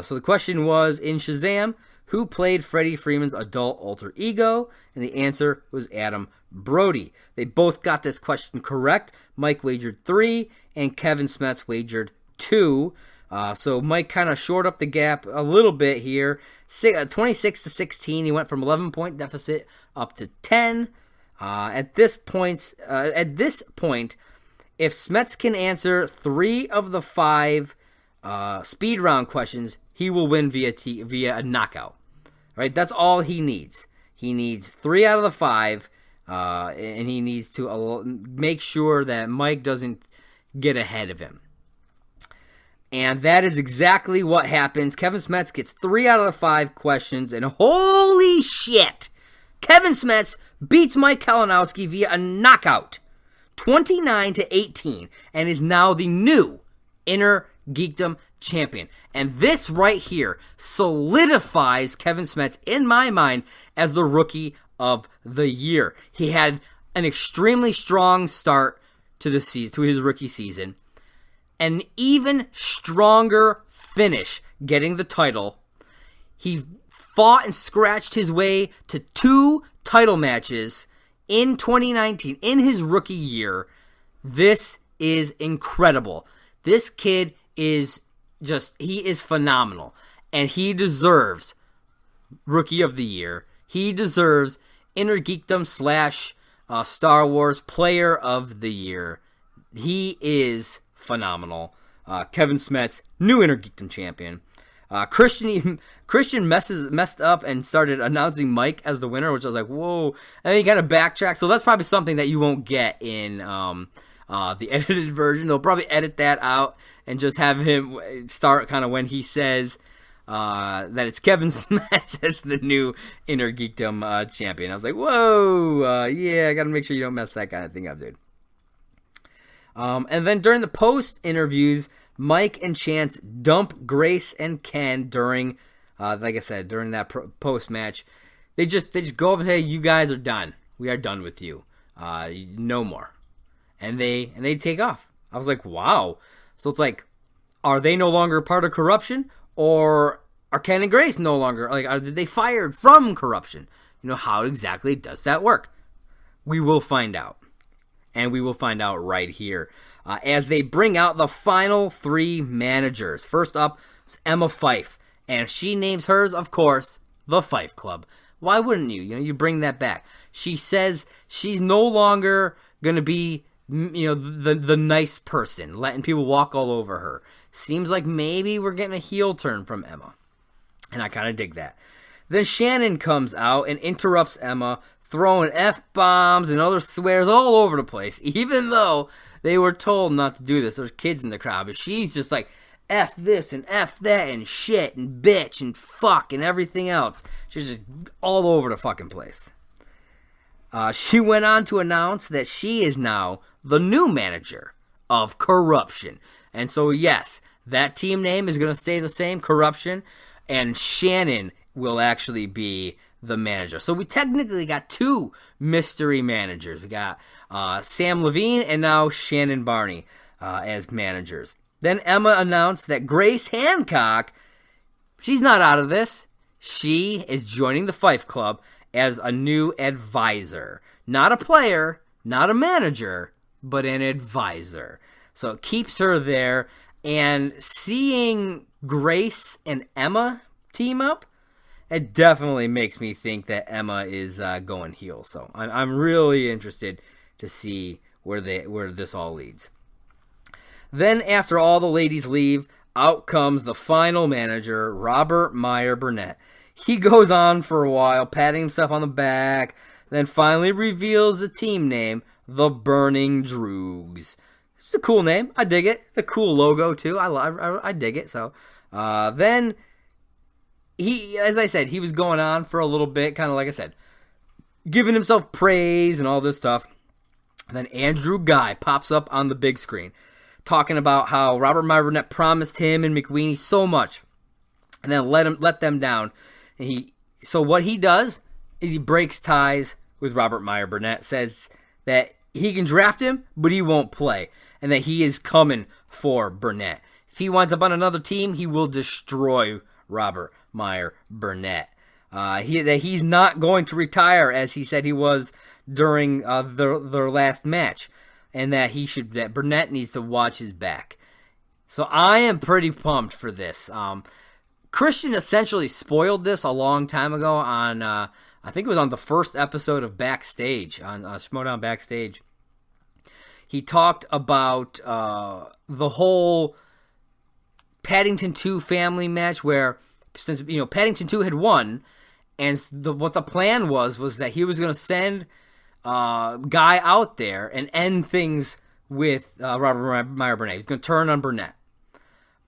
[SPEAKER 1] So the question was, in Shazam, who played Freddie Freeman's adult alter ego? And the answer was Adam Brody. They both got this question correct. Mike wagered 3, and Kevin Smets wagered 2. So Mike kind of shored up the gap a little bit here. 26-16, he went from 11-point deficit up to 10. At this point, if Smets can answer 3 of the 5 speed round questions, he will win via a knockout. Right? That's all he needs. He needs 3 out of the 5, and he needs to make sure that Mike doesn't get ahead of him. And that is exactly what happens. Kevin Smets gets 3 out of the 5 questions, and holy shit! Kevin Smets beats Mike Kalinowski via a knockout, 29-18, and is now the new Inner Geekdom champion. And this right here solidifies Kevin Smets in my mind as the Rookie of the Year. He had an extremely strong start to the season, to his rookie season. An even stronger finish, getting the title. He fought and scratched his way to 2 title matches in 2019, in his rookie year. This is incredible. This kid is he is phenomenal. And he deserves Rookie of the Year. He deserves Inner Geekdom / Star Wars Player of the Year. He is phenomenal. Kevin Smets, new Inner Geekdom champion. Christian messed up and started announcing Mike as the winner, which I was like, whoa. And then he kind of backtracked. So that's probably something that you won't get in the edited version. They'll probably edit that out and just have him start kind of when he says that it's Kevin Smets as the new Inner Geekdom champion. I was like, whoa, yeah, I got to make sure you don't mess that kind of thing up, dude. And then during the post interviews, Mike and Chance dump Grace and Ken during, like I said, during that post match. They just go up and say, "You guys are done. We are done with you. No more." And they take off. I was like, wow. So it's like, are they no longer part of corruption, or are Ken and Grace no longer, like, are they fired from corruption? How exactly does that work? We will find out. And we will find out right here as they bring out the final 3 managers. First up, It's Emma Fyffe, and she names hers, of course, the Fyffe Club. Why wouldn't you? You bring that back. She says she's no longer going to be, the nice person, letting people walk all over her. Seems like maybe we're getting a heel turn from Emma, and I kind of dig that. Then Shannon comes out and interrupts Emma, throwing F-bombs and other swears all over the place, even though they were told not to do this. There's kids in the crowd, but she's just like, F this and F that and shit and bitch and fuck and everything else. She's just all over the fucking place. She went on to announce that she is now the new manager of Corruption. And so, yes, that team name is going to stay the same, Corruption, and Shannon will actually be the manager. So we technically got two mystery managers. We got Sam Levine and now Shannon Barney as managers. Then Emma announced that Grace Hancock, she's not out of this. She is joining the Fyffe Club as a new advisor. Not a player, not a manager, but an advisor. So it keeps her there. And seeing Grace and Emma team up, it definitely makes me think that Emma is going heel. So I'm really interested to see where this all leads. Then after all the ladies leave, out comes the final manager, Robert Meyer Burnett. He goes on for a while, patting himself on the back, then finally reveals the team name, the Burning Droogs. It's a cool name. I dig it. It's a cool logo, too. I dig it. So then, as I said, he was going on for a little bit, kind of like I said, giving himself praise and all this stuff. And then Andrew Guy pops up on the big screen, talking about how Robert Meyer Burnett promised him and McWeeny so much, and then let them down. And so what he does is he breaks ties with Robert Meyer Burnett, says that he can draft him, but he won't play, and that he is coming for Burnett. If he winds up on another team, he will destroy Robert Meyer Burnett. That he's not going to retire, as he said he was during their last match, and that Burnett needs to watch his back. So I am pretty pumped for this. Christian essentially spoiled this a long time ago on, I think it was on the first episode of Backstage, on Schmoedown Backstage. He talked about the whole Paddington 2 family match where, since Paddington 2 had won, and what the plan was that he was going to send Guy out there and end things with Robert Meyer Burnett. He's going to turn on Burnett.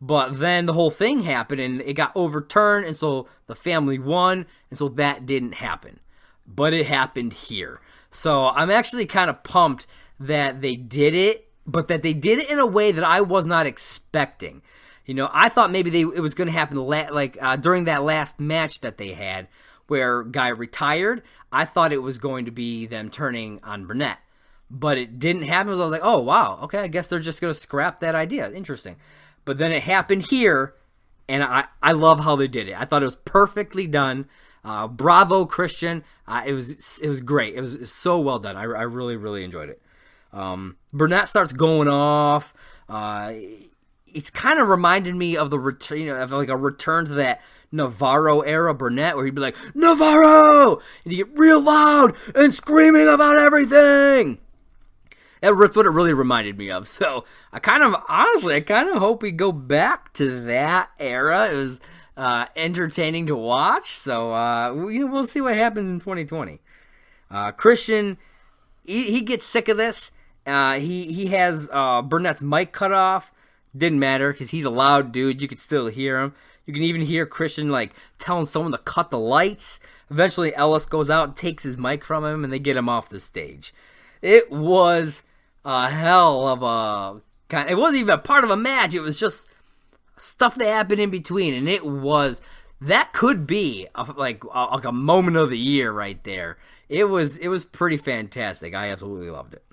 [SPEAKER 1] But then the whole thing happened, and it got overturned, and so the family won, and so that didn't happen. But it happened here. So I'm actually kind of pumped that they did it, but that they did it in a way that I was not expecting. I thought maybe it was going to happen during that last match that they had where Guy retired. I thought it was going to be them turning on Burnett. But it didn't happen. So I was like, oh, wow, okay, I guess they're just going to scrap that idea. Interesting. But then it happened here, and I love how they did it. I thought it was perfectly done. Bravo, Christian. It was great. It was so well done. I really, really enjoyed it. Burnett starts going off. It's kind of reminded me of the return, of like a return to that Navarro era Burnett, where he'd be like, Navarro! And he'd get real loud and screaming about everything. That's what it really reminded me of. So I kind of hope we go back to that era. It was entertaining to watch. So we'll see what happens in 2020. Christian, he gets sick of this. He has Burnett's mic cut off. Didn't matter because he's a loud dude. You could still hear him. You can even hear Christian like telling someone to cut the lights. Eventually Ellis goes out and takes his mic from him, and they get him off the stage. It was a hell of a kind. It wasn't even a part of a match. It was just stuff that happened in between, and that could be like a moment of the year right there. It was pretty fantastic. I absolutely loved it.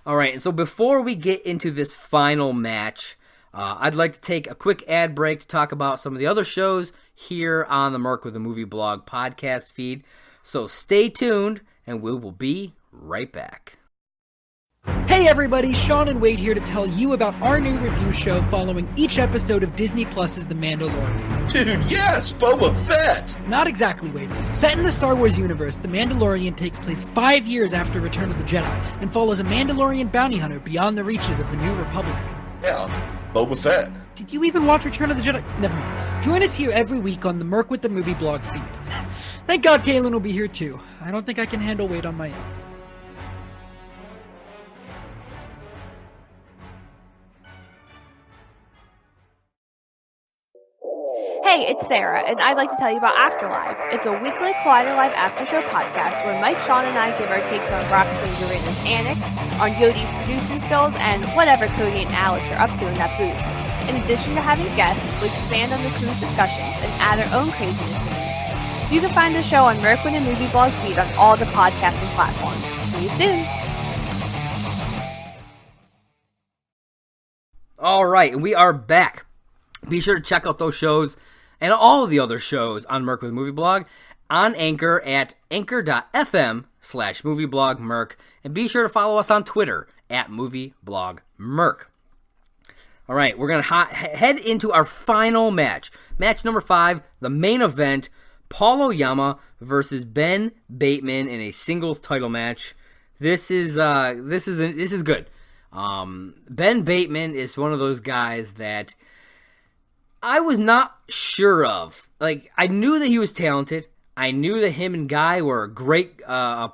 [SPEAKER 1] All right, and so before we get into this final match, I'd like to take a quick ad break to talk about some of the other shows here on the Merc with a Movie Blog podcast feed. So stay tuned, and we will be right back.
[SPEAKER 6] Hey everybody, Sean and Wade here to tell you about our new review show following each episode of Disney Plus's The Mandalorian.
[SPEAKER 4] Dude, yes, Boba Fett!
[SPEAKER 6] Not exactly, Wade. Set in the Star Wars universe, The Mandalorian takes place 5 years after Return of the Jedi and follows a Mandalorian bounty hunter beyond the reaches of the New Republic.
[SPEAKER 4] Yeah, Boba Fett.
[SPEAKER 6] Did you even watch Return of the Jedi? Never mind. Join us here every week on the Merc with the Movie blog feed. Thank God Kaylin will be here too. I don't think I can handle Wade on my own.
[SPEAKER 5] Hey, it's Sarah, and I'd like to tell you about Afterlife. It's a weekly Collider Live after show podcast where Mike, Sean, and I give our takes on Roxy and Dorinda's antics, on Yodi's producing skills, and whatever Cody and Alex are up to in that booth. In addition to having guests, we expand on the crew's discussions and add our own craziness to it. You can find the show on Merc and Movie blog feed on all the podcasting platforms. See you soon!
[SPEAKER 1] All right, and we are back. Be sure to check out those shows and all of the other shows on Merc with Movie Blog on Anchor at anchor.fm/movieblogmerc. And be sure to follow us on Twitter at movieblogmerc. All right, we're going to head into our final match. Match number 5, the main event, Paul Oyama versus Ben Bateman in a singles title match. This is good. Ben Bateman is one of those guys that I was not sure of. Like, I knew that he was talented. I knew that him and Guy were great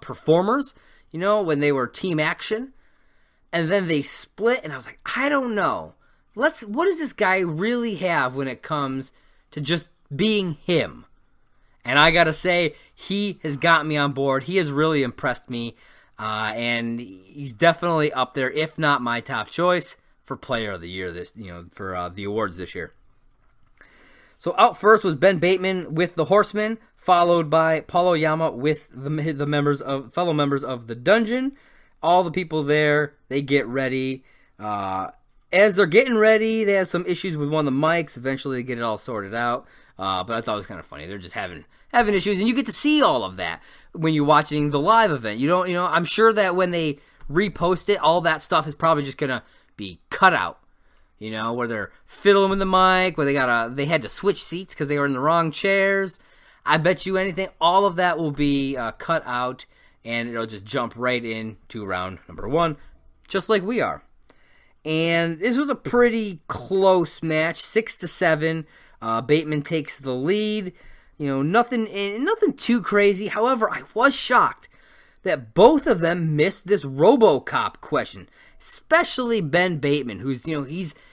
[SPEAKER 1] performers, you know, when they were team action. And then they split, and I was like, I don't know. What does this guy really have when it comes to just being him? And I gotta say, he has got me on board. He has really impressed me. And he's definitely up there, if not my top choice, for Player of the Year for the awards this year. So out first was Ben Bateman with the Horsemen, followed by Paul Oyama with the fellow members of the Dungeon. All the people there, they get ready. As they're getting ready, they have some issues with one of the mics. Eventually, they get it all sorted out. But I thought it was kind of funny. They're just having issues, and you get to see all of that when you're watching the live event. I'm sure that when they repost it, all that stuff is probably just gonna be cut out. You know, where they're fiddling with the mic, where they had to switch seats because they were in the wrong chairs. I bet you anything, all of that will be cut out, and it'll just jump right into round number 1, just like we are. And this was a pretty close match, 6-7. Bateman takes the lead. You know, nothing too crazy. However, I was shocked that both of them missed this RoboCop question, especially Ben Bateman, who's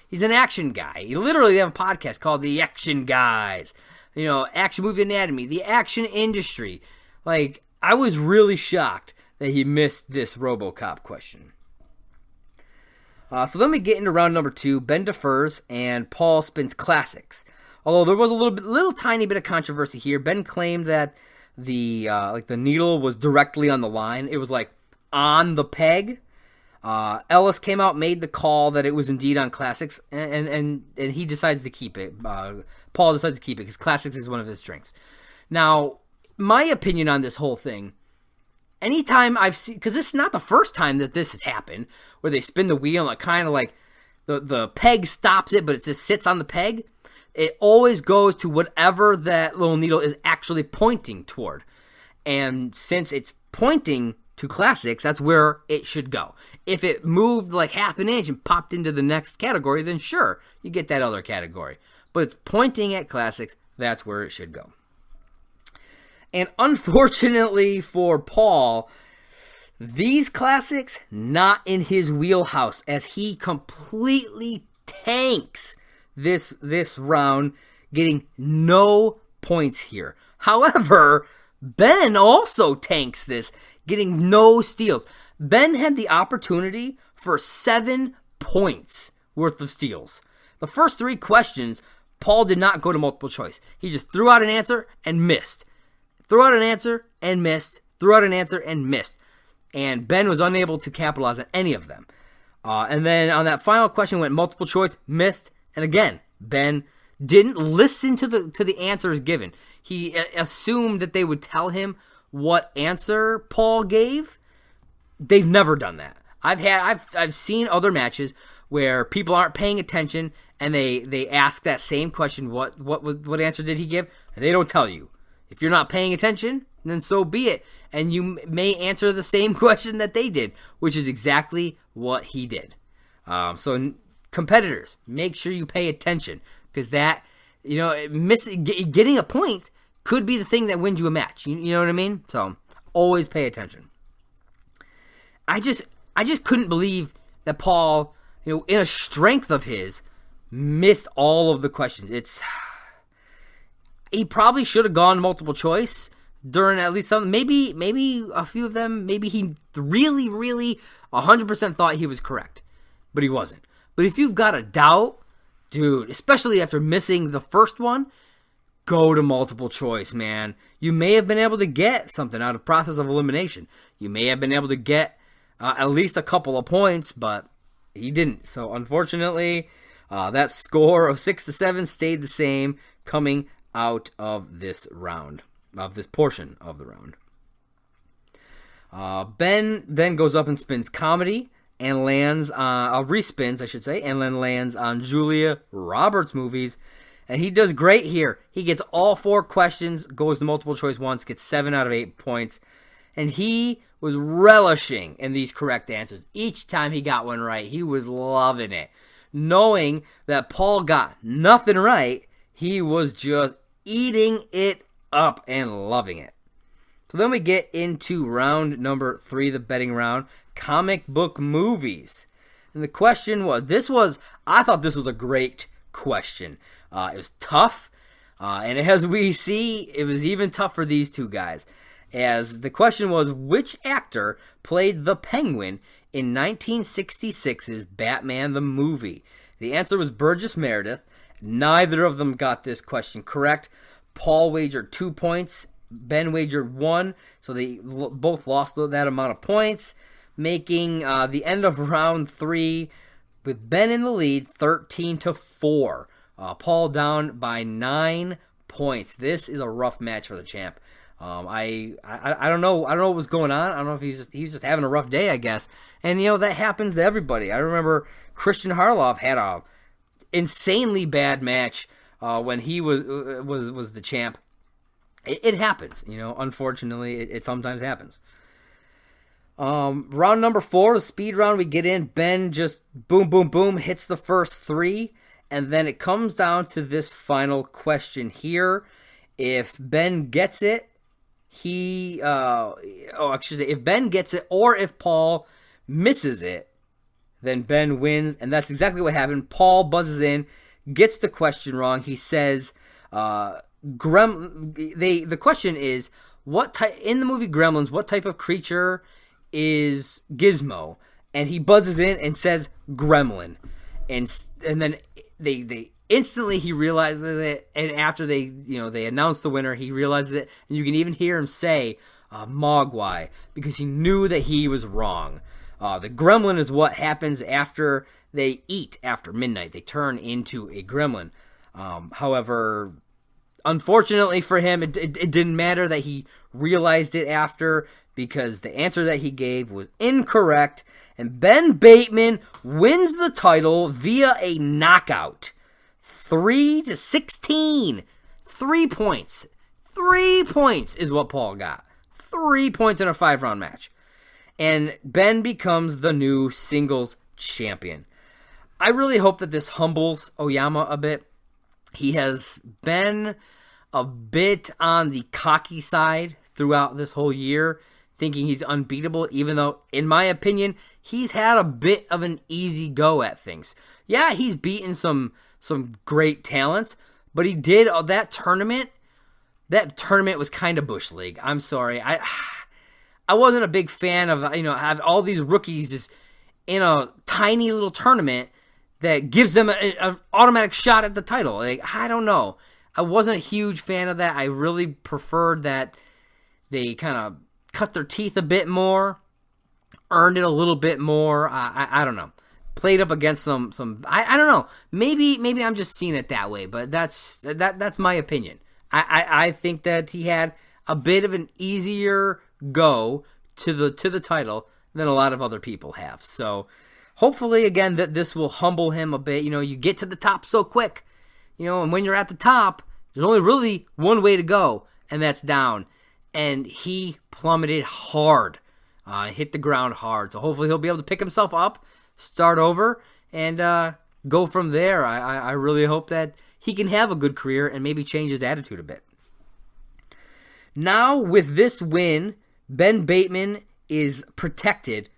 [SPEAKER 1] he's an action guy. They have a podcast called The Action Guys. Action movie anatomy, the action industry. Like, I was really shocked that he missed this RoboCop question. So then we get into round number 2. Ben defers, and Paul spins classics. Although there was a little tiny bit of controversy here. Ben claimed that the needle was directly on the line. It was like on the peg. Ellis came out, made the call that it was indeed on classics, and he decides to keep it. Paul decides to keep it because classics is one of his strengths. Now, my opinion on this whole thing, anytime I've seen, because this is not the first time that this has happened, where they spin the wheel and kind of like the peg stops it, but it just sits on the peg. It always goes to whatever that little needle is actually pointing toward. And since it's pointing to classics, that's where it should go. If it moved like half an inch and popped into the next category, then sure, you get that other category. But it's pointing at classics, that's where it should go. And unfortunately for Paul, these classics not in his wheelhouse, as he completely tanks this round, getting no points here. However, Ben also tanks this, getting no steals. Ben had the opportunity for 7 points worth of steals. The first 3 questions, Paul did not go to multiple choice. He just threw out an answer and missed. Threw out an answer and missed. Threw out an answer and missed. And Ben was unable to capitalize on any of them. And then on that final question, went multiple choice, missed. And again, Ben didn't listen to the answers given. He assumed that they would tell him what answer Paul gave. They've never done that. I've seen other matches where people aren't paying attention and they ask that same question, what answer did he give? And they don't tell you. If you're not paying attention, then so be it. And you may answer the same question that they did, which is exactly what he did. So competitors, make sure you pay attention, because that, getting a point could be the thing that wins you a match. You know what I mean? So always pay attention. I just couldn't believe that Paul, in a strength of his, missed all of the questions. He probably should have gone multiple choice during at least some, maybe a few of them. Maybe he really, really 100% thought he was correct, but he wasn't. But if you've got a doubt, dude, especially after missing the first one, go to multiple choice, man. You may have been able to get something out of process of elimination. You may have been able to get at least a couple of points, but he didn't. So unfortunately, that score of 6-7 stayed the same coming out of this round, of this portion of the round. Ben then goes up and spins comedy and lands on, respins, I should say, and then lands on Julia Roberts movies. And he does great here. He gets all 4 questions, goes to multiple choice once, gets 7 out of 8 points. And he was relishing in these correct answers. Each time he got one right, he was loving it. Knowing that Paul got nothing right, he was just eating it up and loving it. So then we get into round number 3, the betting round, comic book movies. And the question was, I thought this was a great question. It was tough, and as we see, it was even tough for these two guys. As the question was, which actor played the Penguin in 1966's Batman the Movie? The answer was Burgess Meredith. Neither of them got this question correct. Paul wagered 2 points. Ben wagered 1, so they both lost that amount of points, making the end of round 3 with Ben in the lead, 13-4. Paul down by 9 points. This is a rough match for the champ. I don't know what was going on. I don't know if he's just having a rough day, I guess. And that happens to everybody. I remember Christian Harloff had a insanely bad match when he was the champ. It happens, unfortunately, it sometimes happens. Round number 4, the speed round we get in. Ben just boom, boom, boom, hits the first 3. And then it comes down to this final question here. If Ben gets it, if Ben gets it, or if Paul misses it, then Ben wins. And that's exactly what happened. Paul buzzes in, gets the question wrong. He says, the question is, what type in the movie Gremlins, what type of creature is Gizmo? And he buzzes in and says gremlin. And then they instantly he realizes it, and after they announce the winner, he realizes it, and you can even hear him say Mogwai, because he knew that he was wrong. The gremlin is what happens after they eat after midnight. They turn into a gremlin. However, unfortunately for him, it didn't matter that he realized it after, because the answer that he gave was incorrect, and Ben Bateman wins the title via a knockout. 3-16. 3 points. 3 points is what Paul got. 3 points in a 5-round match. And Ben becomes the new singles champion. I really hope that this humbles Oyama a bit. He has been a bit on the cocky side throughout this whole year, thinking he's unbeatable, even though, in my opinion, he's had a bit of an easy go at things. Yeah, he's beaten some great talents, but he did that tournament. That tournament was kind of Bush League. I'm sorry. I wasn't a big fan of, have all these rookies just in a tiny little tournament that gives them an automatic shot at the title. I don't know. I wasn't a huge fan of that. I really preferred that they kind of cut their teeth a bit more, earned it a little bit more. I don't know. Played up against some I don't know. Maybe I'm just seeing it that way, but that's my opinion. I think that he had a bit of an easier go to the title than a lot of other people have. So hopefully, again, that this will humble him a bit. You get to the top so quick, and when you're at the top, there's only really one way to go, and that's down. And he plummeted hard, hit the ground hard. So hopefully he'll be able to pick himself up, start over, and go from there. I really hope that he can have a good career and maybe change his attitude a bit. Now, with this win, Ben Bateman is protected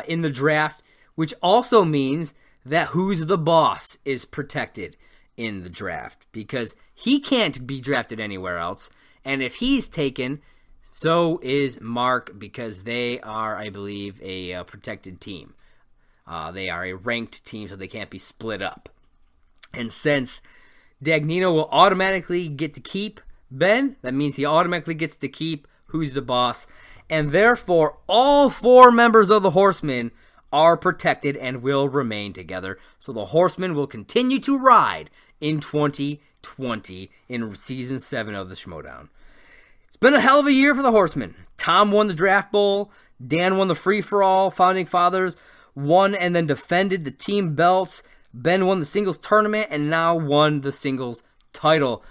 [SPEAKER 1] in the draft, which also means that Who's the Boss is protected in the draft because he can't be drafted anywhere else. And if he's taken, so is Mark because they are, I believe, a protected team. They are a ranked team, so they can't be split up. And since Dagnino will automatically get to keep Ben, that means he automatically gets to keep Who's the Boss. And therefore, all 4 members of the Horsemen are protected and will remain together. So the Horsemen will continue to ride in 2020 in Season 7 of the Schmoedown. It's been a hell of a year for the Horsemen. Tom won the Draft Bowl. Dan won the Free-for-All. Founding Fathers won and then defended the team belts. Ben won the singles tournament and now won the singles title.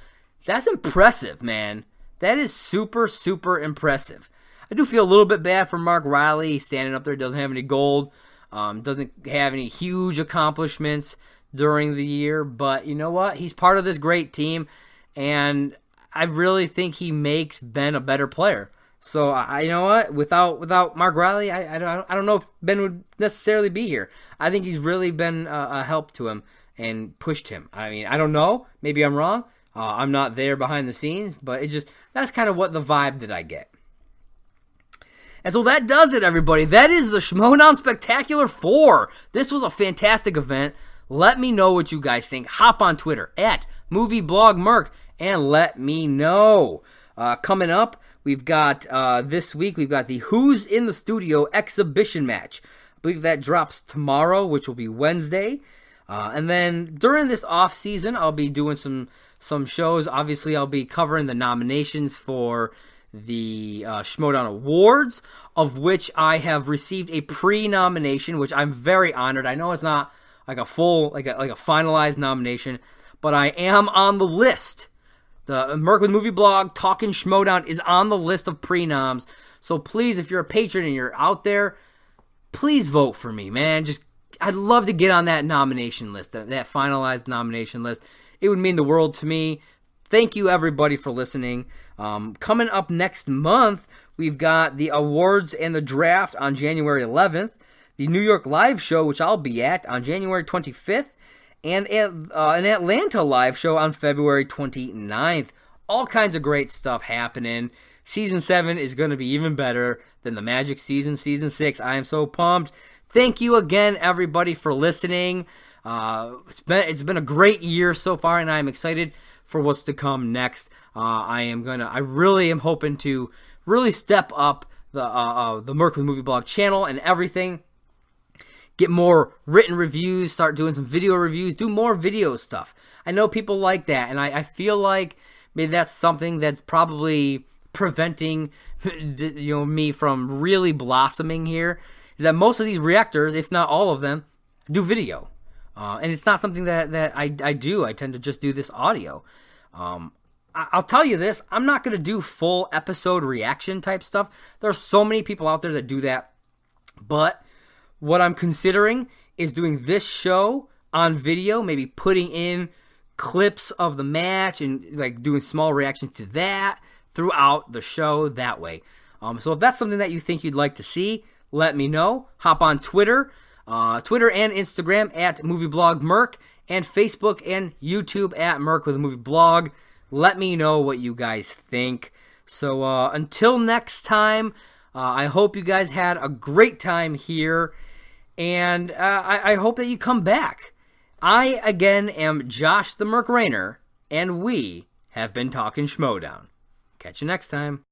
[SPEAKER 1] That's impressive, man. That is super, super impressive. I do feel a little bit bad for Mark Riley. He's standing up there, doesn't have any gold, doesn't have any huge accomplishments during the year. But you know what? He's part of this great team, and I really think he makes Ben a better player. So you know what? Without Mark Riley, I don't know if Ben would necessarily be here. I think he's really been a help to him and pushed him. I mean, I don't know. Maybe I'm wrong. I'm not there behind the scenes, but that's kind of what the vibe that I get. And so that does it, everybody. That is the Schmoedown Spectacular 4. This was a fantastic event. Let me know what you guys think. Hop on Twitter at MovieBlogMerc and let me know. Coming up, we've got this week, we've got the Who's in the Studio exhibition match. I believe that drops tomorrow, which will be Wednesday. And then during this off season, I'll be doing some shows. Obviously, I'll be covering the nominations for the Schmoedown Awards, of which I have received a pre-nomination, which I'm very honored. I know it's not like a full, like a finalized nomination, but I am on the list. The Merc with Movie Blog, Talkin Schmoedown is on the list of pre-noms. So please, if you're a patron and you're out there, please vote for me, man. I'd love to get on that nomination list, that finalized nomination list. It would mean the world to me. Thank you, everybody, for listening. Coming up next month, we've got the awards and the draft on January 11th, the New York live show, which I'll be at on January 25th, and an Atlanta live show on February 29th. All kinds of great stuff happening. Season 7 is going to be even better than the Magic season, Season 6. I am so pumped. Thank you again, everybody, for listening. It's been a great year so far, and I'm excited for what's to come next. I really am hoping to really step up the Merc with Movie Blog channel and everything. Get more written reviews, start doing some video reviews, do more video stuff. I know people like that, and I feel like maybe that's something that's probably preventing me from really blossoming here, is that most of these reactors, if not all of them, do video. And it's not something that I do. I tend to just do this audio. I'll tell you this, I'm not going to do full episode reaction type stuff. There are so many people out there that do that. But what I'm considering is doing this show on video, maybe putting in clips of the match and like doing small reactions to that throughout the show that way. So if that's something that you think you'd like to see, let me know. Hop on Twitter and Instagram at MovieBlogMerc, and Facebook and YouTube at Merc with a Movie Blog. Let me know what you guys think. So until next time, I hope you guys had a great time here, and I hope that you come back. I, again, am Josh the Merc Rainer, and we have been Talkin Schmoedown. Catch you next time.